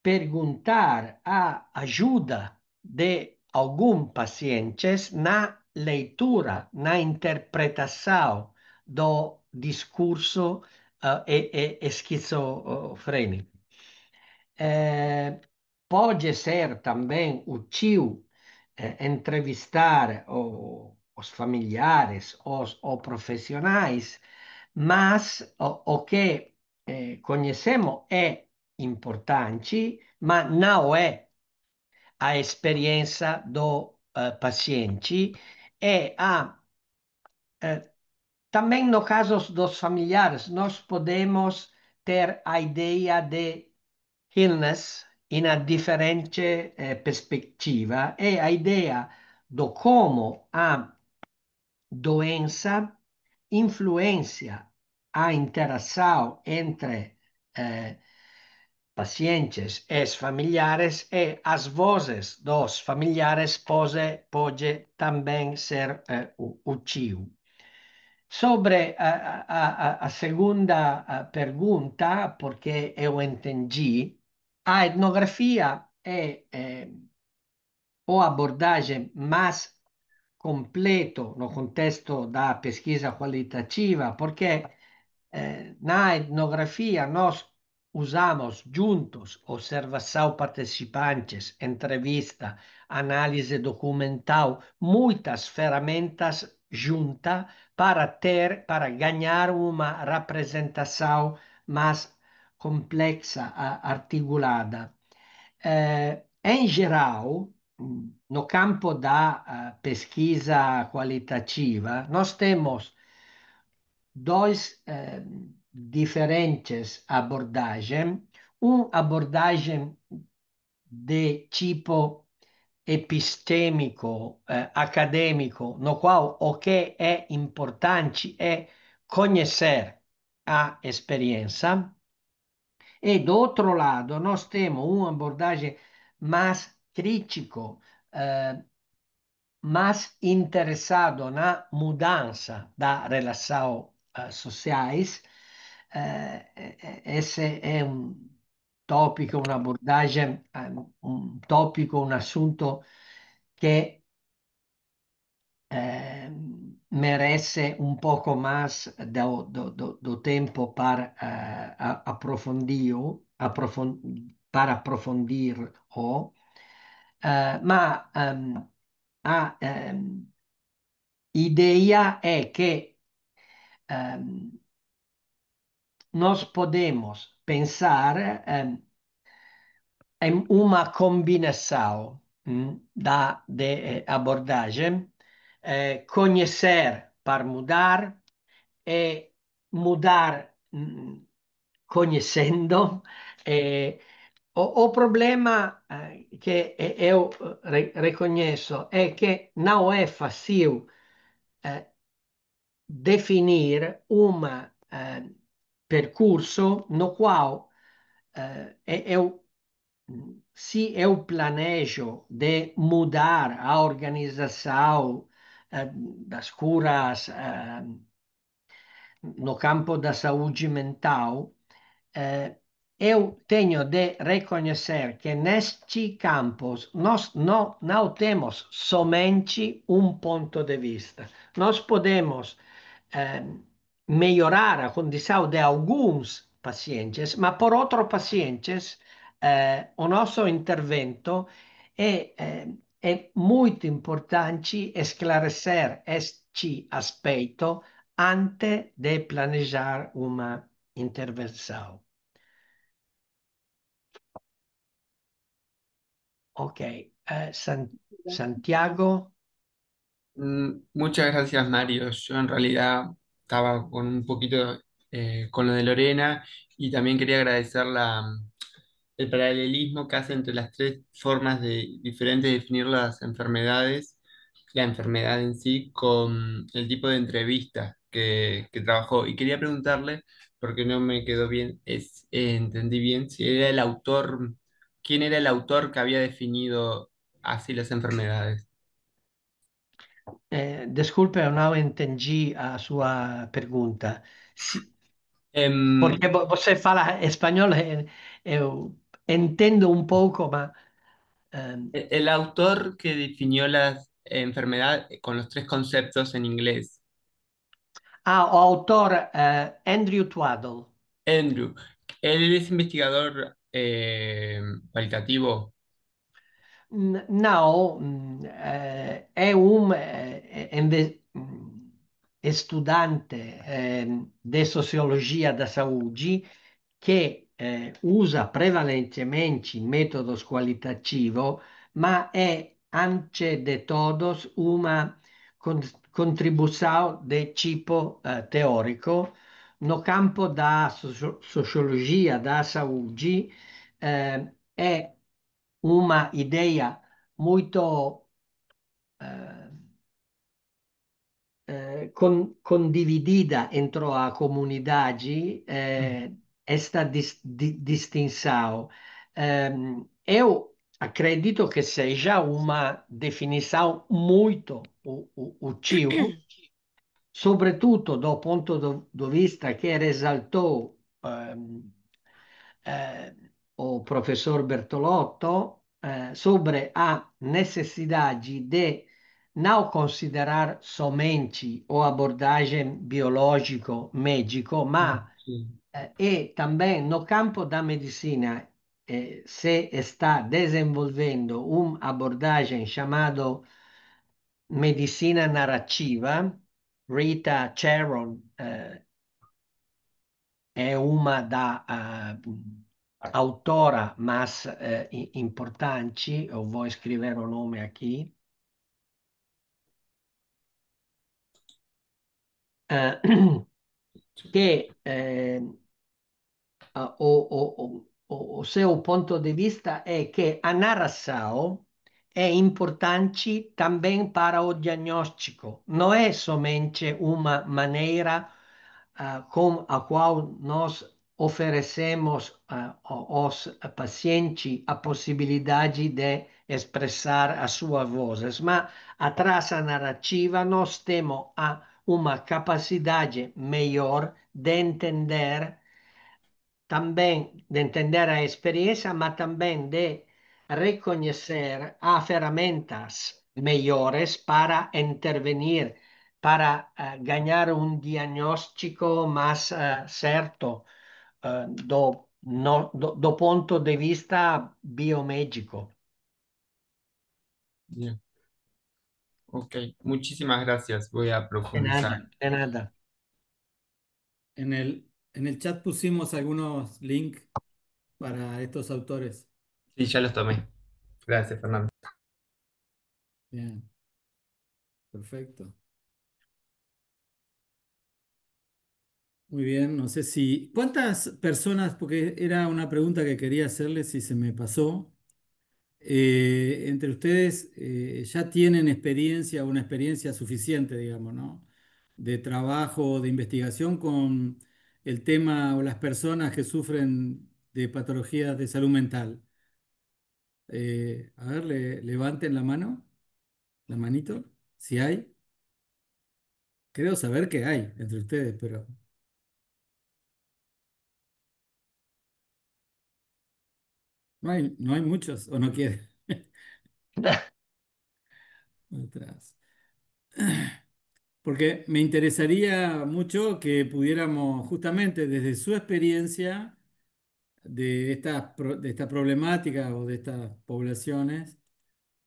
perguntar a ajuda de alguns pacientes na leitura, na interpretação do discurso esquizofrênico. Pode ser também útil entrevistar os familiares, os profissionais, mas o que conhecemos é importante, mas não é a experiência do paciente. É também no caso dos familiares, nós podemos ter a ideia de illness in uma diferente perspectiva, é a ideia do como a doença influencia a interação entre pacientes e familiares e as vozes dos familiares pode também ser útil. Sobre a segunda pergunta, porque eu entendi, a etnografia é a abordagem mais completo no contexto da pesquisa qualitativa, porque na etnografia nós usamos juntos observação participantes, entrevista, análise documental, muitas ferramentas juntas para ganhar uma representação mais complexa, articulada. Em geral, no campo da pesquisa qualitativa, nós temos dois diferentes abordagens. Uma abordagem de tipo epistêmico, acadêmico, no qual o que é importante é conhecer a experiência. E do outro lado, nós temos uma abordagem mais crítico, eh, mais interessado na mudança da relação sociais. Esse é um tópico, uma abordagem, um tópico, um assunto que merece um pouco mais do tempo para aprofundir, para aprofundir, ma a ideia é que nós podemos pensar em uma combinação de abordagem, conhecer para mudar e mudar conhecendo. eh, o problema que eu reconheço é que não é fácil eh, definir um percurso no qual eu, se eu planejo de mudar a organização das curas no campo da saúde mental, eu tenho de reconhecer que nestes campos nós não temos somente um ponto de vista. Nós podemos eh, melhorar a condição de alguns pacientes, mas por outros pacientes o nosso intervento é muito importante esclarecer este aspecto antes de planejar uma intervenção. Ok, Santiago.
Muchas gracias, Mario. Yo en realidad estaba con un poquito con lo de Lorena y también quería agradecer el paralelismo que hace entre las tres formas diferentes de definir las enfermedades, la enfermedad en sí, con el tipo de entrevista que trabajó. Y quería preguntarle, porque no me quedó bien, entendí bien, si era el autor, quién era el autor que había definido así las enfermedades.
Desculpe, eu não entendi a sua pergunta.
Em,
Porque você fala espanhol, eu entendo um pouco, mas
el autor que definió la enfermedad con los tres conceptos en inglés,
o autor Andrew Twaddle.
Andrew, él es investigador cualitativo.
Não, é um estudante de sociologia da saúde che usa prevalentemente métodos qualitativos, ma è anche de todos uma contribuição de tipo teórico no campo da sociologia da saúde. È uma ideia muito condividida entre a comunidade, esta distinção. Eu acredito que seja uma definição muito útil, sobretudo do ponto de vista que resaltou eh, o professor Bertolotto sobre a necessidade de não considerar somente a abordagem biológico-médico, mas
Sí.
e também no campo da medicina se está desenvolvendo uma abordagem chamada medicina narrativa. Rita Charon è una autora mais importanti, eu vou escrever o nome aqui. eh, che o seu ponto de vista é que a narração é importante também para o diagnóstico. Não é somente uma maneira com a qual nós oferecemos aos pacientes a possibilidade de expressar as suas vozes, mas atrás da narrativa nós temos uma capacidade melhor de entender a experiência, mas também de reconhecer há ferramentas melhores para intervenir, para ganhar um diagnóstico mais certo do ponto de vista biomédico.
Bien. Ok, muchísimas gracias. Voy a
De
profundizar.
nada, de nada.
En el chat pusimos algunos links para estos autores.
Sí, ya los tomé. Gracias, Fernando.
Bien, perfecto. Muy bien, no sé si... ¿Cuántas personas, porque era una pregunta que quería hacerles y se me pasó, entre ustedes ya tienen experiencia, una experiencia suficiente, digamos, ¿no? De trabajo, de investigación con el tema o las personas que sufren de patologías de salud mental? A ver, levanten la mano, la manito, si hay. Creo saber que hay entre ustedes, pero no hay muchos o no quieren. Atrás. Porque me interesaría mucho que pudiéramos, justamente desde su experiencia de esta problemática o de estas poblaciones,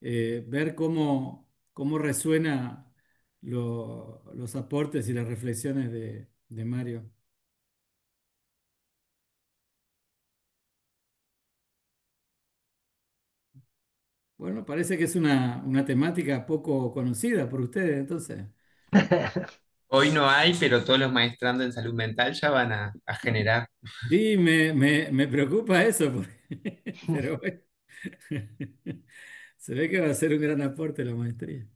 ver cómo resuena los aportes y las reflexiones de Mario. Bueno, parece que es una temática poco conocida por ustedes, entonces.
Hoy no hay, pero todos los maestrando en salud mental ya van a generar.
Sí, me preocupa eso, pero bueno, se ve que va a ser un gran aporte la maestría.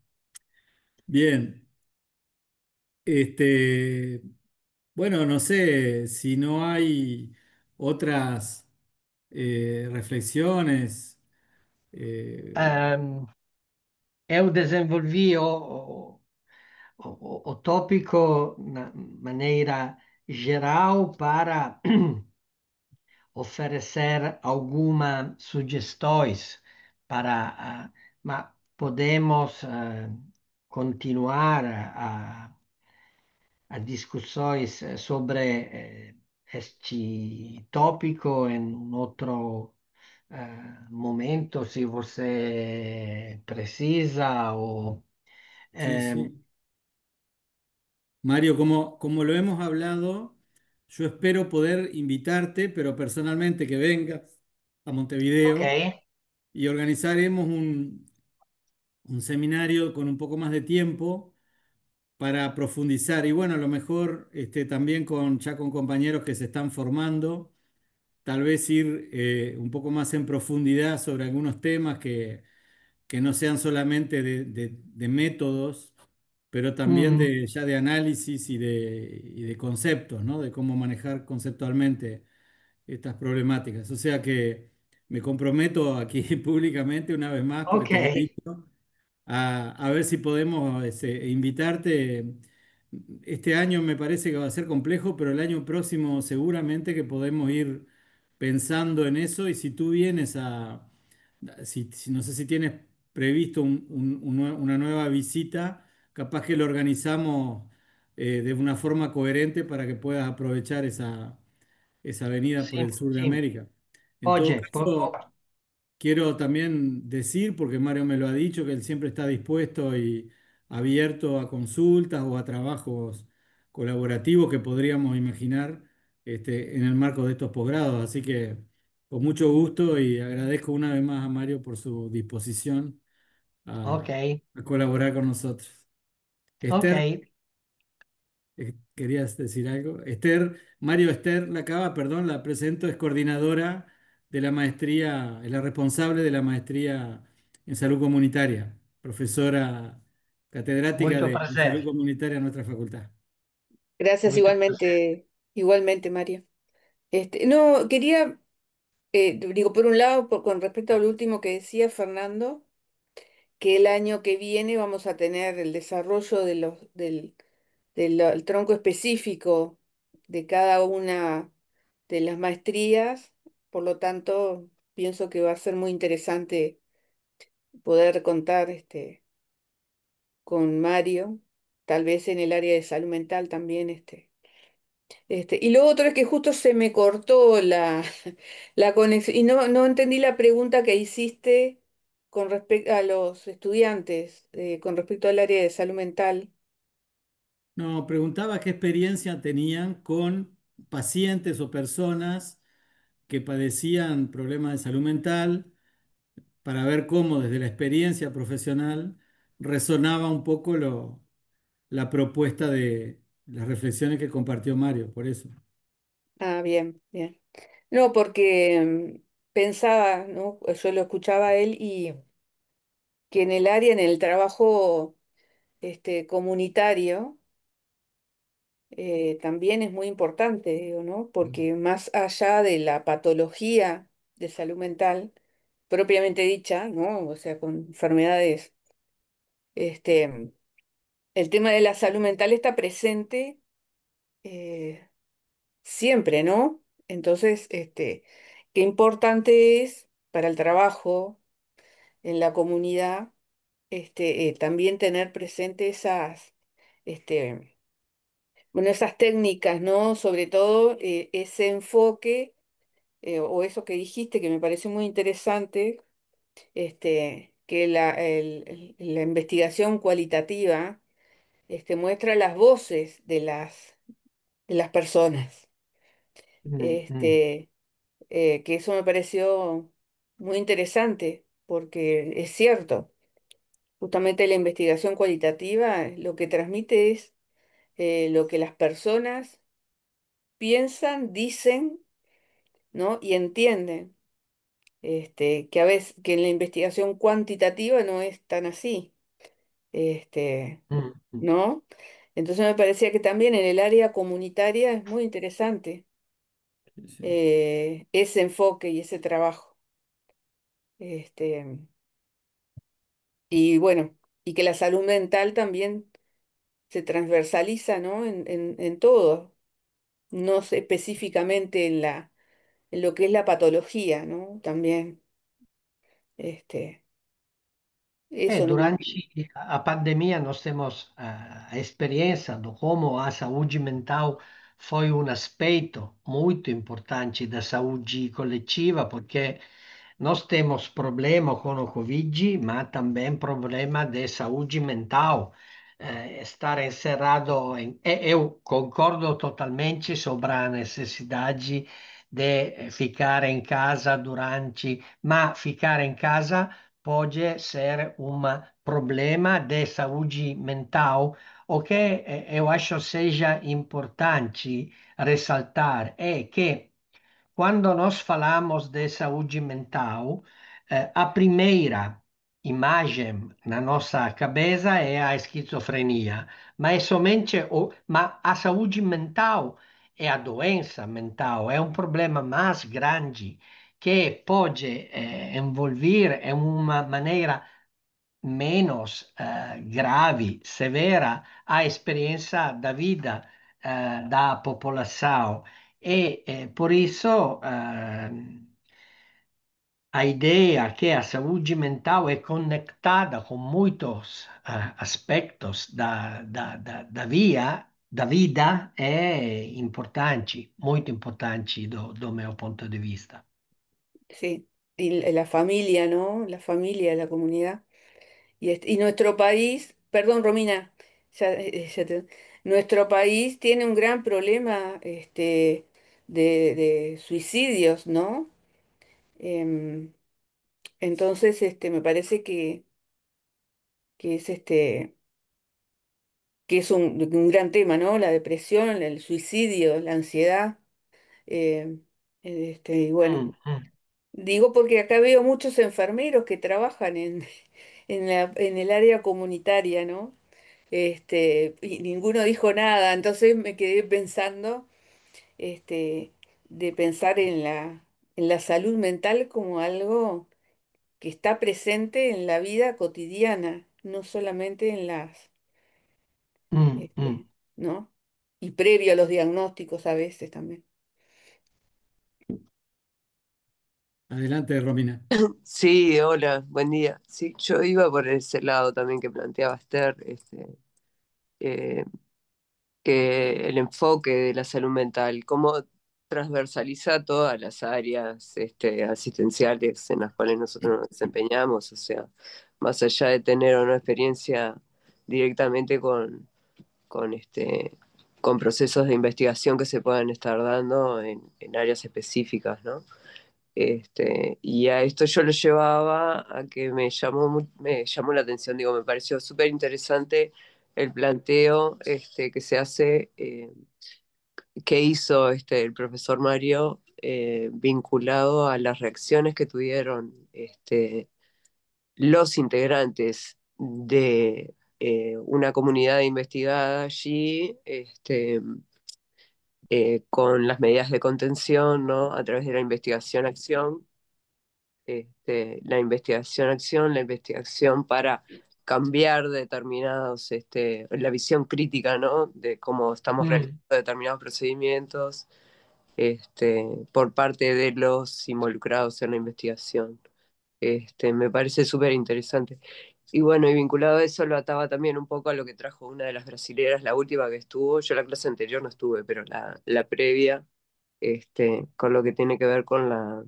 Bien, este, bueno, no sé si no hay otras reflexiones. eh,
Eu desenvolvi o tópico na maneira geral para oferecer algumas sugestões mas podemos continuar a discussões sobre este tópico em um outro momento, se você precisa ou
sí,
eh,
sí. Mario, como lo hemos hablado, yo espero poder invitarte, pero personalmente que vengas a
ok,
Montevideo y organizaremos un seminario con un poco más de tiempo para profundizar y bueno, a lo mejor también ya con compañeros que se están formando, tal vez ir un poco más en profundidad sobre algunos temas que no sean solamente de métodos, pero también
uhum,
ya de análisis y de conceptos, ¿no? De cómo manejar conceptualmente estas problemáticas. O sea que me comprometo aquí públicamente una vez más, porque
ok,
te lo he dicho, a ver si podemos invitarte. Este año me parece que va a ser complejo, pero el año próximo seguramente que podemos ir pensando en eso y si tú vienes no sé si tienes previsto una nueva visita, capaz que lo organizamos de una forma coherente para que puedas aprovechar esa avenida por
sim,
el sur de
sim,
América. En todo
pode,
caso, quiero también decir, porque Mario me lo ha dicho, que él siempre está dispuesto y abierto a consultas o a trabajos colaborativos que podríamos imaginar en el marco de estos posgrados. Así que con mucho gusto y agradezco una vez más a Mario por su disposición
ok,
a colaborar con nosotros.
ok,
Esther, ¿querías decir algo? Mario Esther Lacaba, perdón, la presento, es coordinadora de la maestría, es la responsable de la maestría en salud comunitaria, profesora catedrática
muito
de salud
prazer,
comunitaria en nuestra facultad.
Gracias
muito prazer.
igualmente, igualmente, Mario. No, quería, digo, por un lado, con respecto al último que decía Fernando, que el año que viene vamos a tener el desarrollo del tronco específico de cada una de las maestrías, por lo tanto, pienso que va a ser muy interesante poder contar con Mario, tal vez en el área de salud mental también. Y lo otro es que justo se me cortó la conexión y no entendí la pregunta que hiciste con respecto a los estudiantes, con respecto al área de salud mental.
No, preguntaba qué experiencia tenían con pacientes o personas que padecían problemas de salud mental para ver cómo desde la experiencia profesional resonaba un poco la propuesta de las reflexiones que compartió Mario, por eso.
Ah, bien, bien. No, porque pensaba, ¿no? Yo lo escuchaba a él y que en el área, en el trabajo comunitario, también es muy importante, digo, ¿no? Porque más allá de la patología de salud mental, propiamente dicha, ¿no? O sea, con enfermedades, este, el tema de la salud mental está presente eh, siempre, ¿no? Entonces, qué importante es para el trabajo en la comunidad, también tener presente este, bueno, esas técnicas, ¿no? Sobre todo ese enfoque o eso que dijiste que me pareció muy interesante, que la investigación cualitativa muestra las voces de las personas.
Mm, mm.
Este, que eso me pareció muy interesante porque es cierto, justamente la investigación cualitativa lo que transmite es lo que las personas piensan, dicen, ¿no? Y entienden. Que a veces que en la investigación cuantitativa no es tan así, este,
Mm, mm.
¿no? Entonces me parecía que también en el área comunitaria es muy interesante
Sí, sí.
ese enfoque y ese trabajo. Este, y bueno, y que la salud mental también se transversaliza, ¿no? En todo, no sé, específicamente en lo que es la patología, ¿no? También, este, eso nomás.
Durante a pandemia nós temos a experiência de como a saúde mental foi um aspecto muito importante da saúde coletiva, porque nós temos problema com o Covid, mas também problema de saúde mental. Estar encerrado eu concordo totalmente sobre a necessidade de ficar em casa durante, mas ficar em casa pode ser um problema de saúde mental. O que eu acho seja importante ressaltar é que quando nós falamos de saúde mental, a primeira imagem na nossa cabeça é a esquizofrenia, mas é somente mas a saúde mental é a doença mental, é um problema mais grande que pode envolver em uma maneira menos grave, severa, a experiência da vida da população. E por isso a ideia que a saúde mental é conectada com muitos aspectos da vida é importante, muito importante do meu ponto de vista.
Sí, y la familia, ¿no? La familia, la comunidad. Y nuestro país, perdón, Romina, nuestro país tiene un gran problema de suicidios, ¿no? Em, entonces, me parece que es que es un gran tema, ¿no? La depresión, el suicidio, la ansiedad. em, y bueno.
Mm, mm.
Digo porque acá veo muchos enfermeros que trabajan en el área comunitaria, ¿no? Y ninguno dijo nada, entonces me quedé pensando, este, de pensar en la salud mental como algo que está presente en la vida cotidiana, no solamente en
Mm, mm.
este, ¿no? Y previo a los diagnósticos a veces también.
Adelante, Romina.
Sí, hola, buen día. Sí, yo iba por ese lado también que planteaba Esther, eh, que el enfoque de la salud mental, cómo transversaliza todas las áreas, asistenciales en las cuales nosotros nos desempeñamos, o sea, más allá de tener una experiencia directamente con, con procesos de investigación que se puedan estar dando en áreas específicas, ¿no? Y a esto yo lo llevaba a que me llamó la atención, digo, me pareció súper interesante el planteo que se hace, que hizo el profesor Mario, vinculado a las reacciones que tuvieron los integrantes de una comunidad investigada allí, con las medidas de contención, ¿no? A través de la investigación-acción, la investigación para cambiar determinados, la visión crítica, ¿no? De cómo estamos realizando
Mm,
determinados procedimientos, por parte de los involucrados en la investigación. Me parece súper interesante. Y bueno, y vinculado a eso lo ataba también un poco a lo que trajo una de las brasileras, la última que estuvo. Yo la clase anterior no estuve, pero la previa, con lo que tiene que ver con la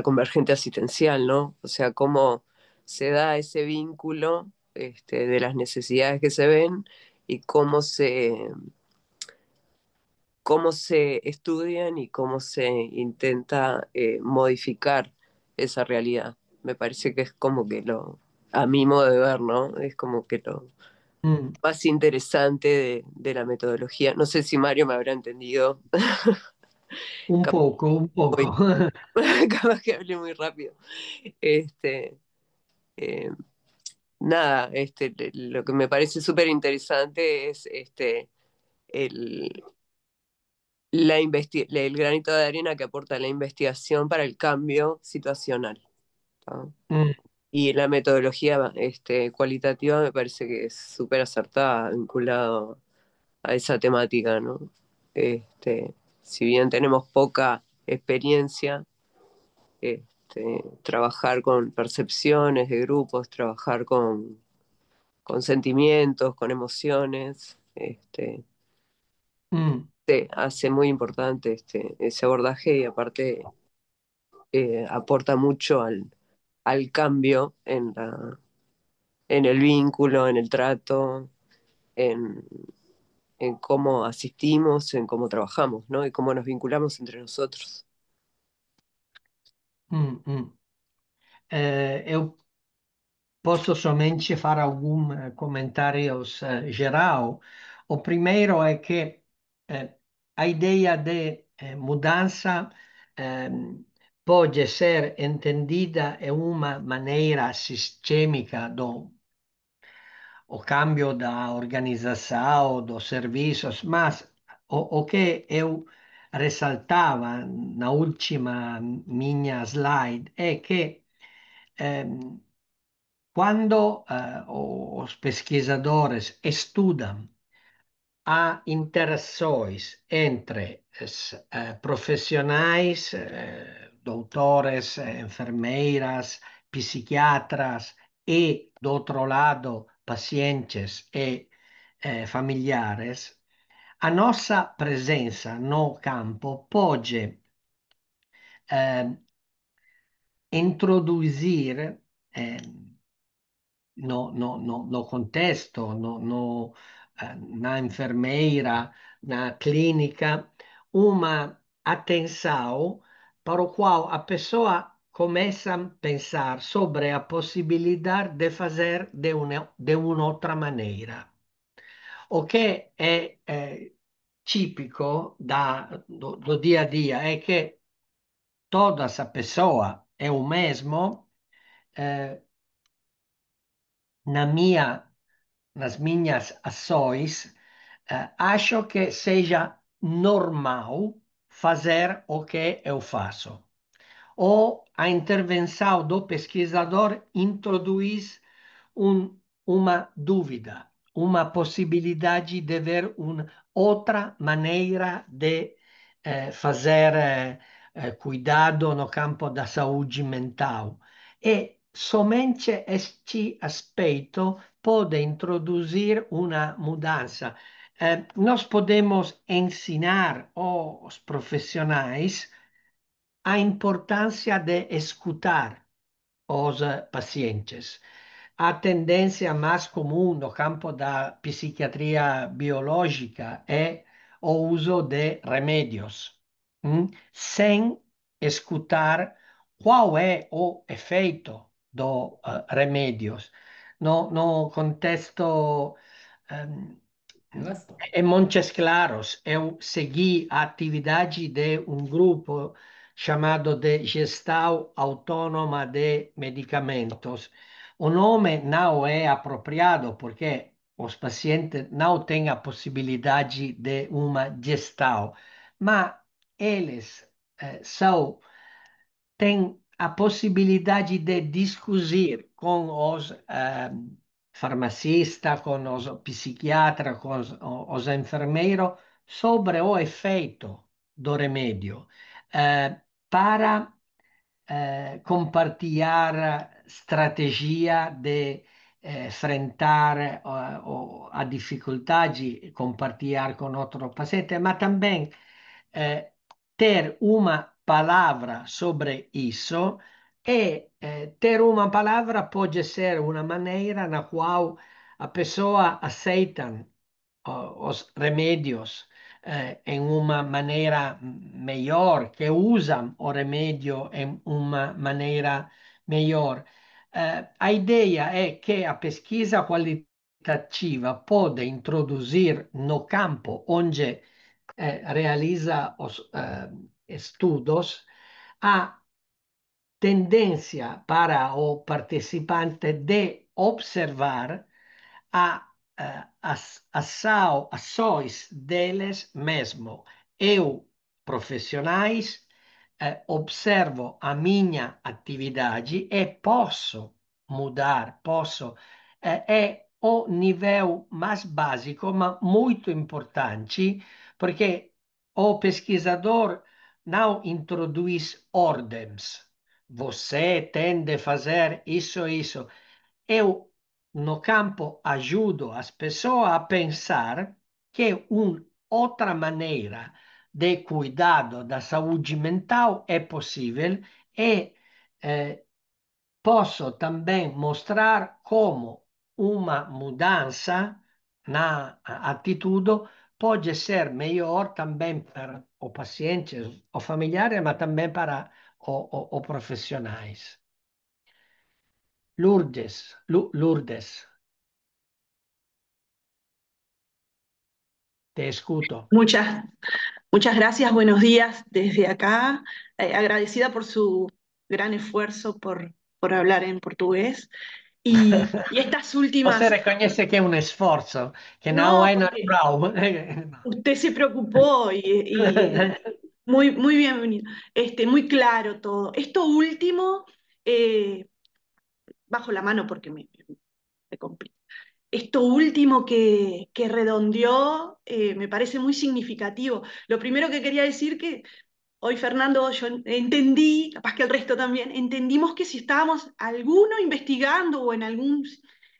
convergente asistencial, ¿no? O sea, cómo se da ese vínculo, de las necesidades que se ven y cómo se estudian y cómo se intenta modificar esa realidad. Me parece que es como que a mi modo de ver, ¿no? Es como que lo
mm.
más interesante de la metodología. No sé si Mario me habrá entendido.
Un
Capaz,
poco, un poco.
voy- capaz que hablé muy rápido. Este, eh, Nada, lo que me parece súper interesante es el, el granito de arena que aporta la investigación para el cambio situacional, ¿tá?
Mm,
Y la metodología cualitativa me parece que es súper acertada, vinculado a esa temática, ¿no? Si bien tenemos poca experiencia, trabajar con percepciones de grupos, trabajar con sentimientos, con emociones,
mm,
hace muy importante ese abordaje y aparte aporta mucho al cambio en el vínculo, en el trato, en, en cómo asistimos, en cómo trabajamos, ¿no? Y cómo nos vinculamos entre nosotros.
mm. Eu posso somente fazer algum comentário geral. O primeiro é que a ideia de mudança eh, pode ser entendida em uma maneira sistêmica do o cambio da organização, dos serviços, mas o que eu ressaltava na última minha slide é que ehm, quando os pesquisadores estudam a interações entre profissionais, doutores, enfermeiras, psiquiatras e, do outro lado, pacientes e familiares, a nossa presença no campo pode eh, introduzir no contexto, na enfermeira, na clínica, uma atenção para o qual a pessoa começa a pensar sobre a possibilidade de fazer de uma outra maneira. O que é típico do dia a dia é que toda essa pessoa é o mesmo, eh, na minha nas minhas ações, acho que seja normal fazer o que eu faço. Ou a intervenção do pesquisador introduz uma dúvida, uma possibilidade de ver uma outra maneira de fazer cuidado no campo da saúde mental. E somente este aspecto pode introduzir uma mudança. Nós podemos ensinar aos profissionais a importância de escutar os pacientes. A tendência mais comum no campo da psiquiatria biológica é o uso de remédios, sem escutar qual é o efeito dos remédios. No contexto em Montes Claros, eu segui a atividade de um grupo chamado de Gestão Autônoma de Medicamentos. O nome não é apropriado porque os pacientes não têm a possibilidade de uma gestão, mas eles têm a possibilidade de discutir com os farmacistas, com os psiquiatras, com os enfermeiros sobre o efeito do remédio, para compartilhar estratégia de enfrentar a dificuldade, compartilhar com outro paciente, mas também ter uma palavra sobre isso e ter uma palavra pode ser uma maneira na qual a pessoa aceita os remédios em uma maneira melhor, que usam o remédio em uma maneira melhor. A ideia é que a pesquisa qualitativa pode introduzir no campo onde realiza os estudos a tendência para o participante de observar as ações deles mesmo. Eu, profissionais, observo a minha atividade e posso mudar, posso. É o nível mais básico, mas muito importante, porque o pesquisador não introduz ordens. Você tem de fazer isso, isso. Eu, no campo, ajudo as pessoas a pensar que uma outra maneira de cuidado da saúde mental é possível e posso também mostrar como uma mudança na atitude pode ser melhor também para o paciente, o familiar, mas também para os profissionais. Lourdes, te escuto.
Muchas, muchas gracias, buenos días desde acá. Agradecida por su gran esfuerzo por hablar en portugués. Y estas
Você
últimas,
reconhece que é um esforço, que não
no,
é
porque
natural.
usted se preocupó y muy, muy bienvenido. Muy claro todo. Esto último, eh, bajo la mano porque me complica. Esto último que redondeó me parece muy significativo. Lo primero que quería decir que hoy, Fernando, yo entendí, capaz que el resto también, entendimos que si estábamos alguno investigando o en algún...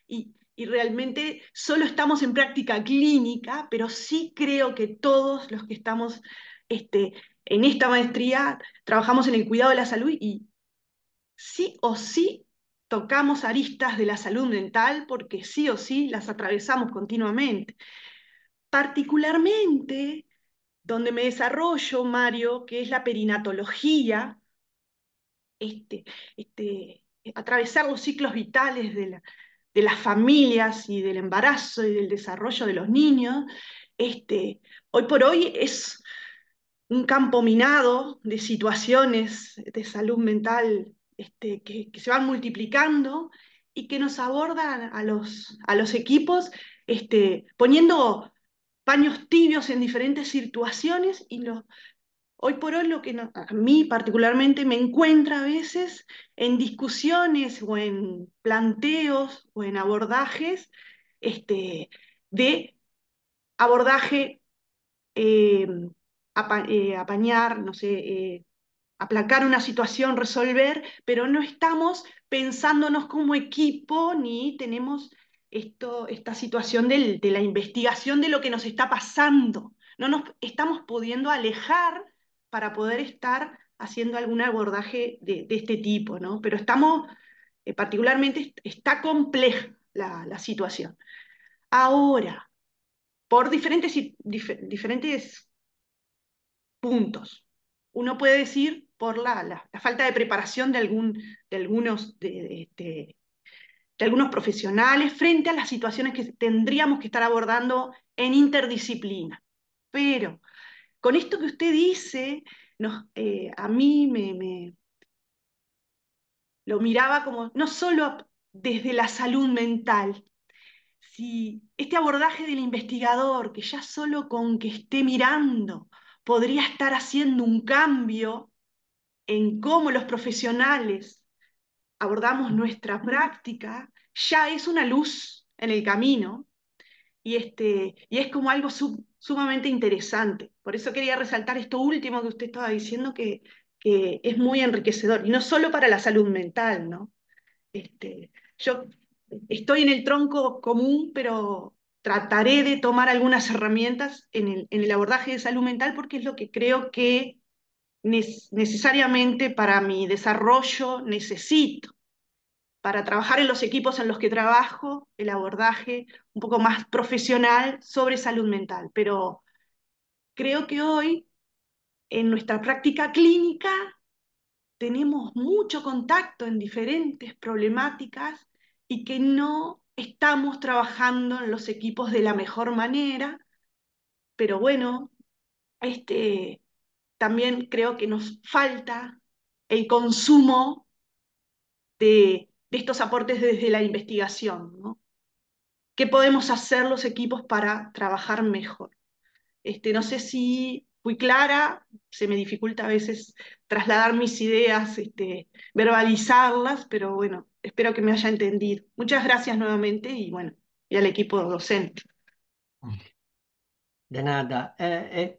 Y realmente solo estamos en práctica clínica, pero sí creo que todos los que estamos en esta maestría trabajamos en el cuidado de la salud y sí o sí tocamos aristas de la salud mental porque sí o sí las atravesamos continuamente. Particularmente donde me desarrollo, Mario, que es la perinatología, este, atravesar los ciclos vitales de las familias y del embarazo y del desarrollo de los niños, hoy por hoy es un campo minado de situaciones de salud mental que se van multiplicando y que nos abordan a los equipos poniendo paños tibios en diferentes situaciones y hoy por hoy lo que a mí particularmente me encuentra a veces en discusiones o en planteos o en abordajes de abordaje eh, apañar, no sé, aplacar una situación, resolver, pero no estamos pensándonos como equipo ni tenemos esta situación de la investigación de lo que nos está pasando. No nos estamos pudiendo alejar para poder estar haciendo algún abordaje de este tipo, ¿no? Pero estamos, particularmente, está compleja la situación. Ahora, por diferentes puntos. Uno puede decir por la falta de preparación de algunos profesionales frente a las situaciones que tendríamos que estar abordando en interdisciplina. Pero con esto que usted dice, a mí lo miraba como no solo desde la salud mental, si este abordaje del investigador, que ya solo con que esté mirando podría estar haciendo un cambio en cómo los profesionales abordamos nuestra práctica, ya es una luz en el camino y es como algo sumamente interesante. Por eso quería resaltar esto último que usted estaba diciendo, que es muy enriquecedor, y no solo para la salud mental, ¿no? Yo estoy en el tronco común, pero trataré de tomar algunas herramientas en el abordaje de salud mental porque es lo que creo que necesariamente para mi desarrollo necesito. Para trabajar en los equipos en los que trabajo, el abordaje un poco más profesional sobre salud mental. Pero creo que hoy, en nuestra práctica clínica, tenemos mucho contacto en diferentes problemáticas y que no estamos trabajando en los equipos de la mejor manera, pero bueno, este, también creo que nos falta el consumo de estos aportes desde la investigación, ¿no? ¿Qué podemos hacer los equipos para trabajar mejor? No sé si fui clara, se me dificulta a veces trasladar mis ideas, verbalizarlas, pero bueno, espero que me haya entendido. Muchas gracias nuevamente y bueno, y al equipo docente.
De nada.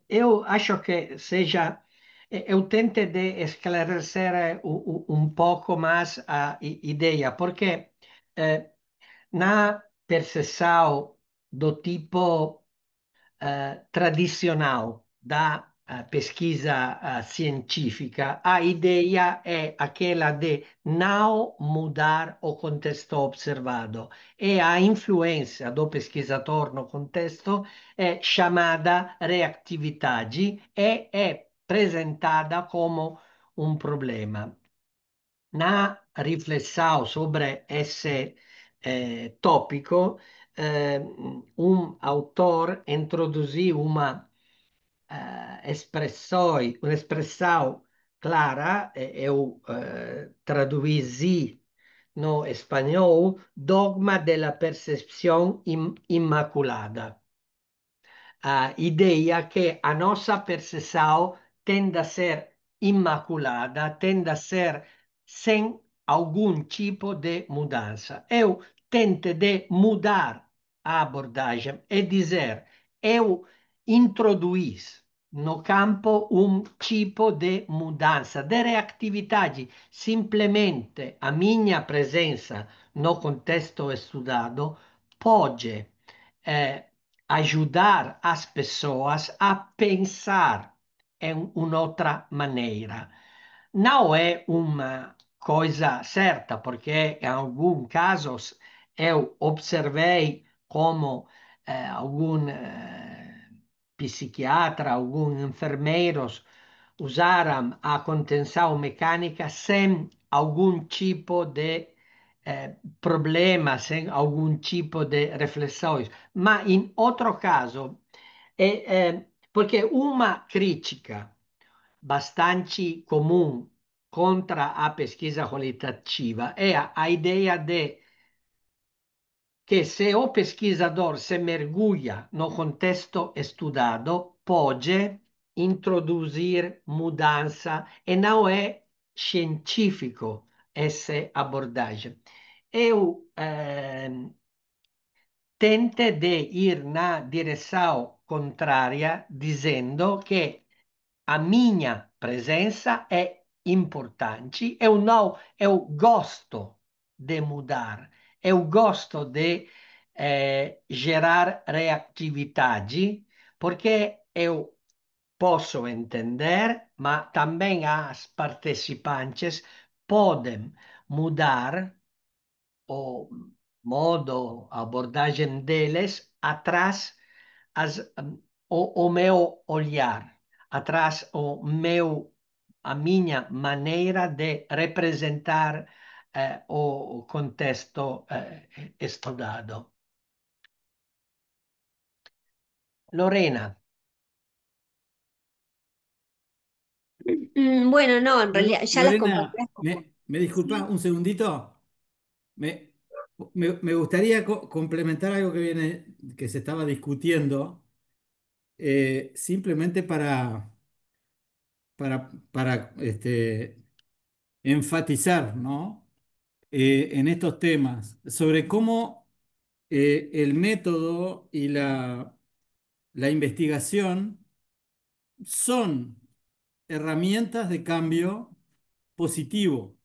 Eu acho que seja. Eu tente de esclarecer um pouco mais a ideia, porque na percepção do tipo tradicional da pesquisa científica, a ideia é aquela de não mudar o contexto observado e a influência do pesquisador no contexto é chamada reatividade e é apresentada como um problema. Na riflessão sobre esse tópico, um autor introduziu uma expressão clara, eu traduzi no espanhol, dogma della percepção imaculada. A ideia que a nossa percepção tende a ser imaculada, tende a ser sem algum tipo de mudança. Eu tento de mudar a abordagem e dizer, eu introduzo no campo um tipo de mudança, de reatividade. Simplesmente a minha presença no contexto estudado pode ajudar as pessoas a pensar em uma outra maneira. Não é uma coisa certa, porque em alguns casos eu observei como algum psiquiatra, alguns enfermeiros usaram a contenção mecânica sem algum tipo de problema, sem algum tipo de reflexões. Mas em outro caso, porque uma crítica bastante comum contra a pesquisa qualitativa é a ideia de que se o pesquisador se mergulha no contexto estudado, pode introduzir mudança e não é científico essa abordagem. Eu tente de ir na direção contrária, dizendo que a minha presença é importante. Eu gosto de mudar, eu gosto de gerar reatividade, porque eu posso entender, mas também as participantes podem mudar o modo, a abordagem deles atrás as, o meu olhar, atrás a minha maneira de representar o contexto estudado. Lorena,
Bueno, no, en realidad ya las
Lorena,
compañeras como...
me disculpas
Sí.
un segundito. Me, me gustaría complementar algo que viene, que se estaba discutiendo, simplemente para enfatizar, ¿no? En estos temas, sobre cómo el método y la investigación son herramientas de cambio positivo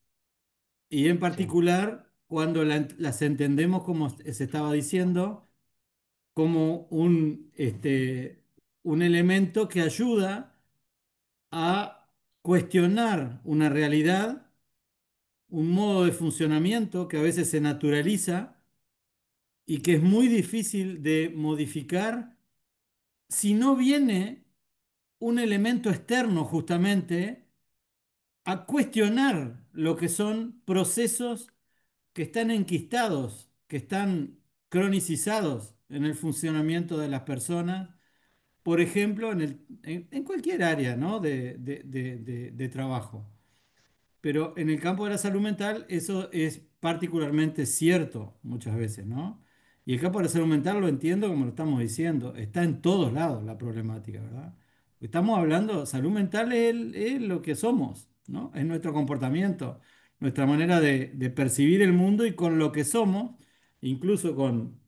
y en
sì,
particular cuando las entendemos, como se estaba diciendo, como un elemento que ayuda a cuestionar una realidad, un modo de funcionamiento que a veces se naturaliza y que es muy difícil de modificar si no viene un elemento externo justamente a cuestionar lo que son procesos que están enquistados, que están cronicizados en el funcionamiento de las personas, por ejemplo, en cualquier área, ¿no? de trabajo. Pero en el campo de la salud mental eso es particularmente cierto muchas veces, ¿no? Y el campo de la salud mental lo entiendo como lo estamos diciendo, está en todos lados la problemática, ¿verdad? Estamos hablando, salud mental es lo que somos, ¿no? Es nuestro comportamiento, nuestra manera de percibir el mundo y con lo que somos, incluso con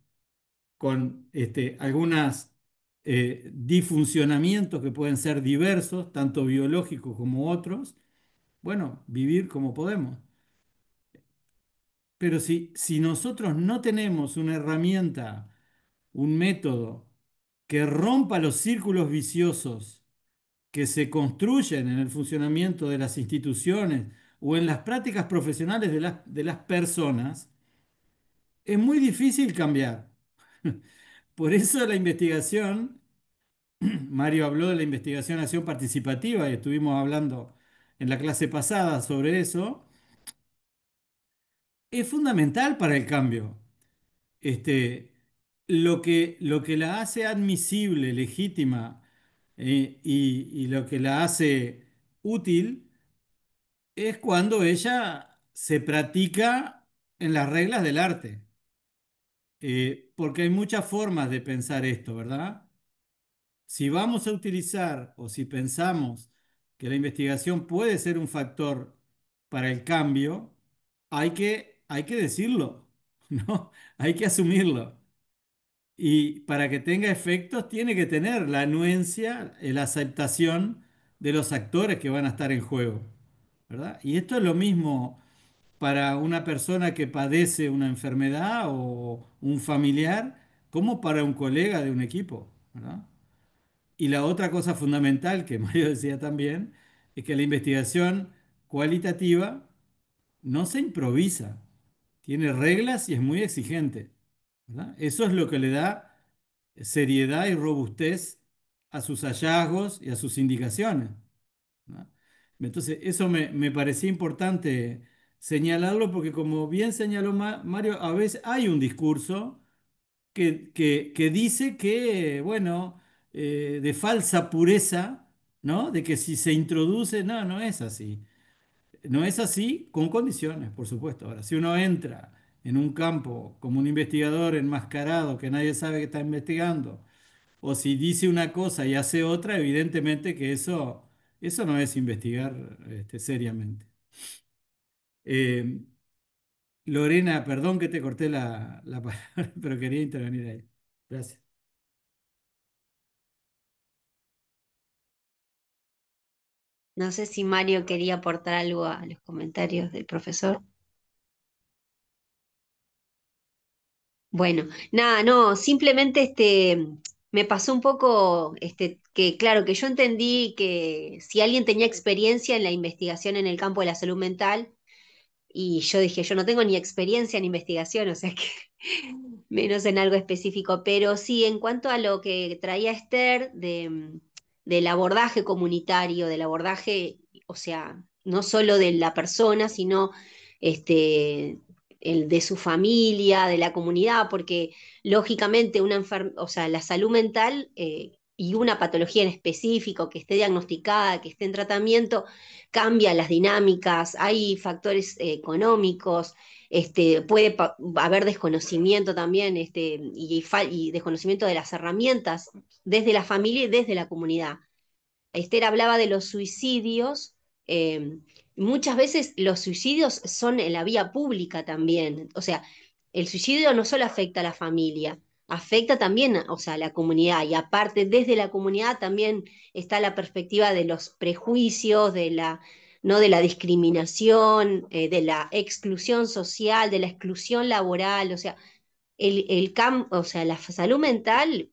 algunas disfuncionamientos que pueden ser diversos, tanto biológicos como otros, bueno, vivir como podemos. Pero si nosotros no tenemos una herramienta, un método que rompa los círculos viciosos que se construyen en el funcionamiento de las instituciones o en las prácticas profesionales de las personas, es muy difícil cambiar. Por eso la investigación, Mario habló de la investigación acción participativa y estuvimos hablando en la clase pasada sobre eso, es fundamental para el cambio. Este, lo que la hace admisible, legítima, y lo que la hace útil es cuando ella se practica en las reglas del arte. Porque hay muchas formas de pensar esto, ¿verdad? Si vamos a utilizar o si pensamos que la investigación puede ser un factor para el cambio, hay que decirlo, ¿no? Hay que asumirlo. Y para que tenga efectos tiene que tener la anuencia, la aceptación de los actores que van a estar en juego, ¿verdad? Y esto es lo mismo para una persona que padece una enfermedad o un familiar, como para un colega de un equipo, ¿verdad? Y la otra cosa fundamental que Mario decía también es que la investigación cualitativa no se improvisa, tiene reglas y es muy exigente, ¿verdad? Eso es lo que le da seriedad y robustez a sus hallazgos y a sus indicaciones, ¿no? Entonces, eso me parecía importante señalarlo porque como bien señaló Mario, a veces hay un discurso que dice que, bueno, de falsa pureza, ¿no? De que si se introduce, no, no es así. No es así con condiciones, por supuesto. Ahora, si uno entra en un campo como un investigador enmascarado que nadie sabe que está investigando, o si dice una cosa y hace otra, evidentemente que eso no es investigar seriamente. Eh, Lorena, perdón que te corté la palabra, pero quería intervenir ahí. Gracias.
No sé si Mario quería aportar algo a los comentarios del profesor. Bueno, nada, no, simplemente me pasó un poco que, claro, que yo entendí que si alguien tenía experiencia en la investigación en el campo de la salud mental, y yo dije, yo no tengo ni experiencia en investigación, o sea que menos en algo específico, pero sí, en cuanto a lo que traía Esther del abordaje comunitario, del abordaje, o sea, no solo de la persona, sino este, el de su familia, de la comunidad, porque lógicamente o sea, la salud mental y una patología en específico que esté diagnosticada, que esté en tratamiento, cambia las dinámicas, hay factores económicos, puede haber desconocimiento también y desconocimiento de las herramientas desde la familia y desde la comunidad. Esther hablaba de los suicidios. Muchas veces los suicidios son en la vía pública también. O sea, el suicidio no solo afecta a la familia, afecta también, o sea, a la comunidad. Y aparte, desde la comunidad también está la perspectiva de los prejuicios, no de la discriminación, de la exclusión social, de la exclusión laboral. O sea, o sea, la salud mental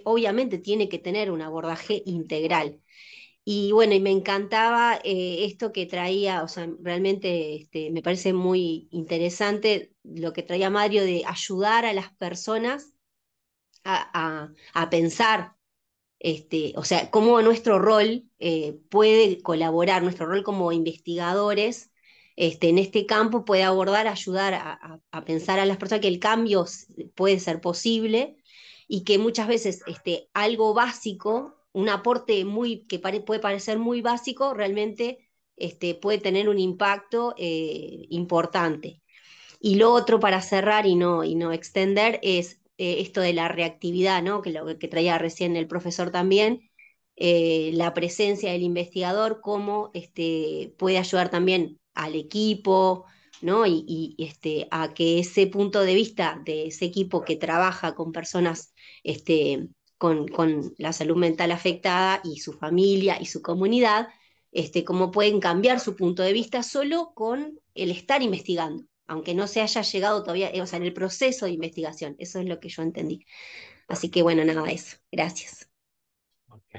obviamente tiene que tener un abordaje integral. Y bueno, y me encantaba esto que traía, o sea, realmente me parece muy interesante lo que traía Mario de ayudar a las personas a pensar o sea, cómo nuestro rol puede colaborar, nuestro rol como investigadores en este campo puede abordar, ayudar a pensar a las personas que el cambio puede ser posible y que muchas veces algo básico, un aporte que puede parecer muy básico, realmente puede tener un impacto importante. Y lo otro para cerrar y no extender es esto de la reactividad, ¿no? Que lo que traía recién el profesor también, la presencia del investigador, cómo puede ayudar también al equipo, ¿no? A que ese punto de vista de ese equipo que trabaja con personas con la salud mental afectada y su familia y su comunidad, cómo pueden cambiar su punto de vista solo con el estar investigando aunque no se haya llegado todavía, o sea, en el proceso de investigación. Eso es lo que yo entendí. Así que bueno, nada de eso. Gracias.
Ok.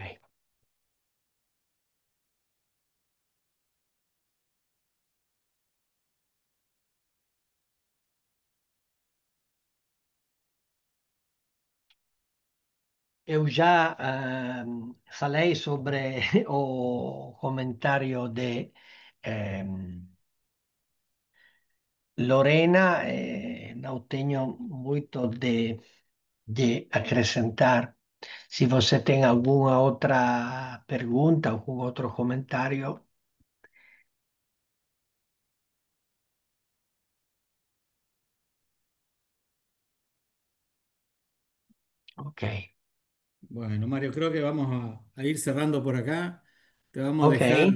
Eu já falei sobre o comentário de Lorena, não tenho muito de acrescentar. Se você tem alguma outra pergunta, algum outro comentário. Ok,
Bueno, Mario, creo que vamos a ir cerrando por acá. Te vamos a
ok,
dejar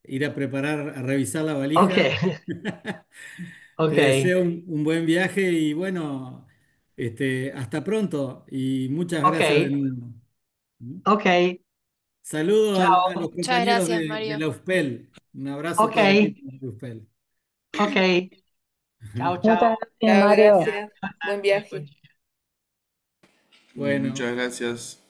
ir a preparar, a revisar la
ok,
valija. Te
ok,
deseo un buen viaje y bueno, hasta pronto y muchas
ok,
gracias de nuevo.
ok.
Saludos a los
Ciao.
Muchas
compañeros
gracias,
de
Mario.
la UFPEL. Un abrazo a
Ok,
todo el equipo de la UFPEL.
ok. Ciao, ciao.
Muchas gracias,
Chao,
Mario.
gracias. Buen viaje.
Bueno.
Muchas gracias.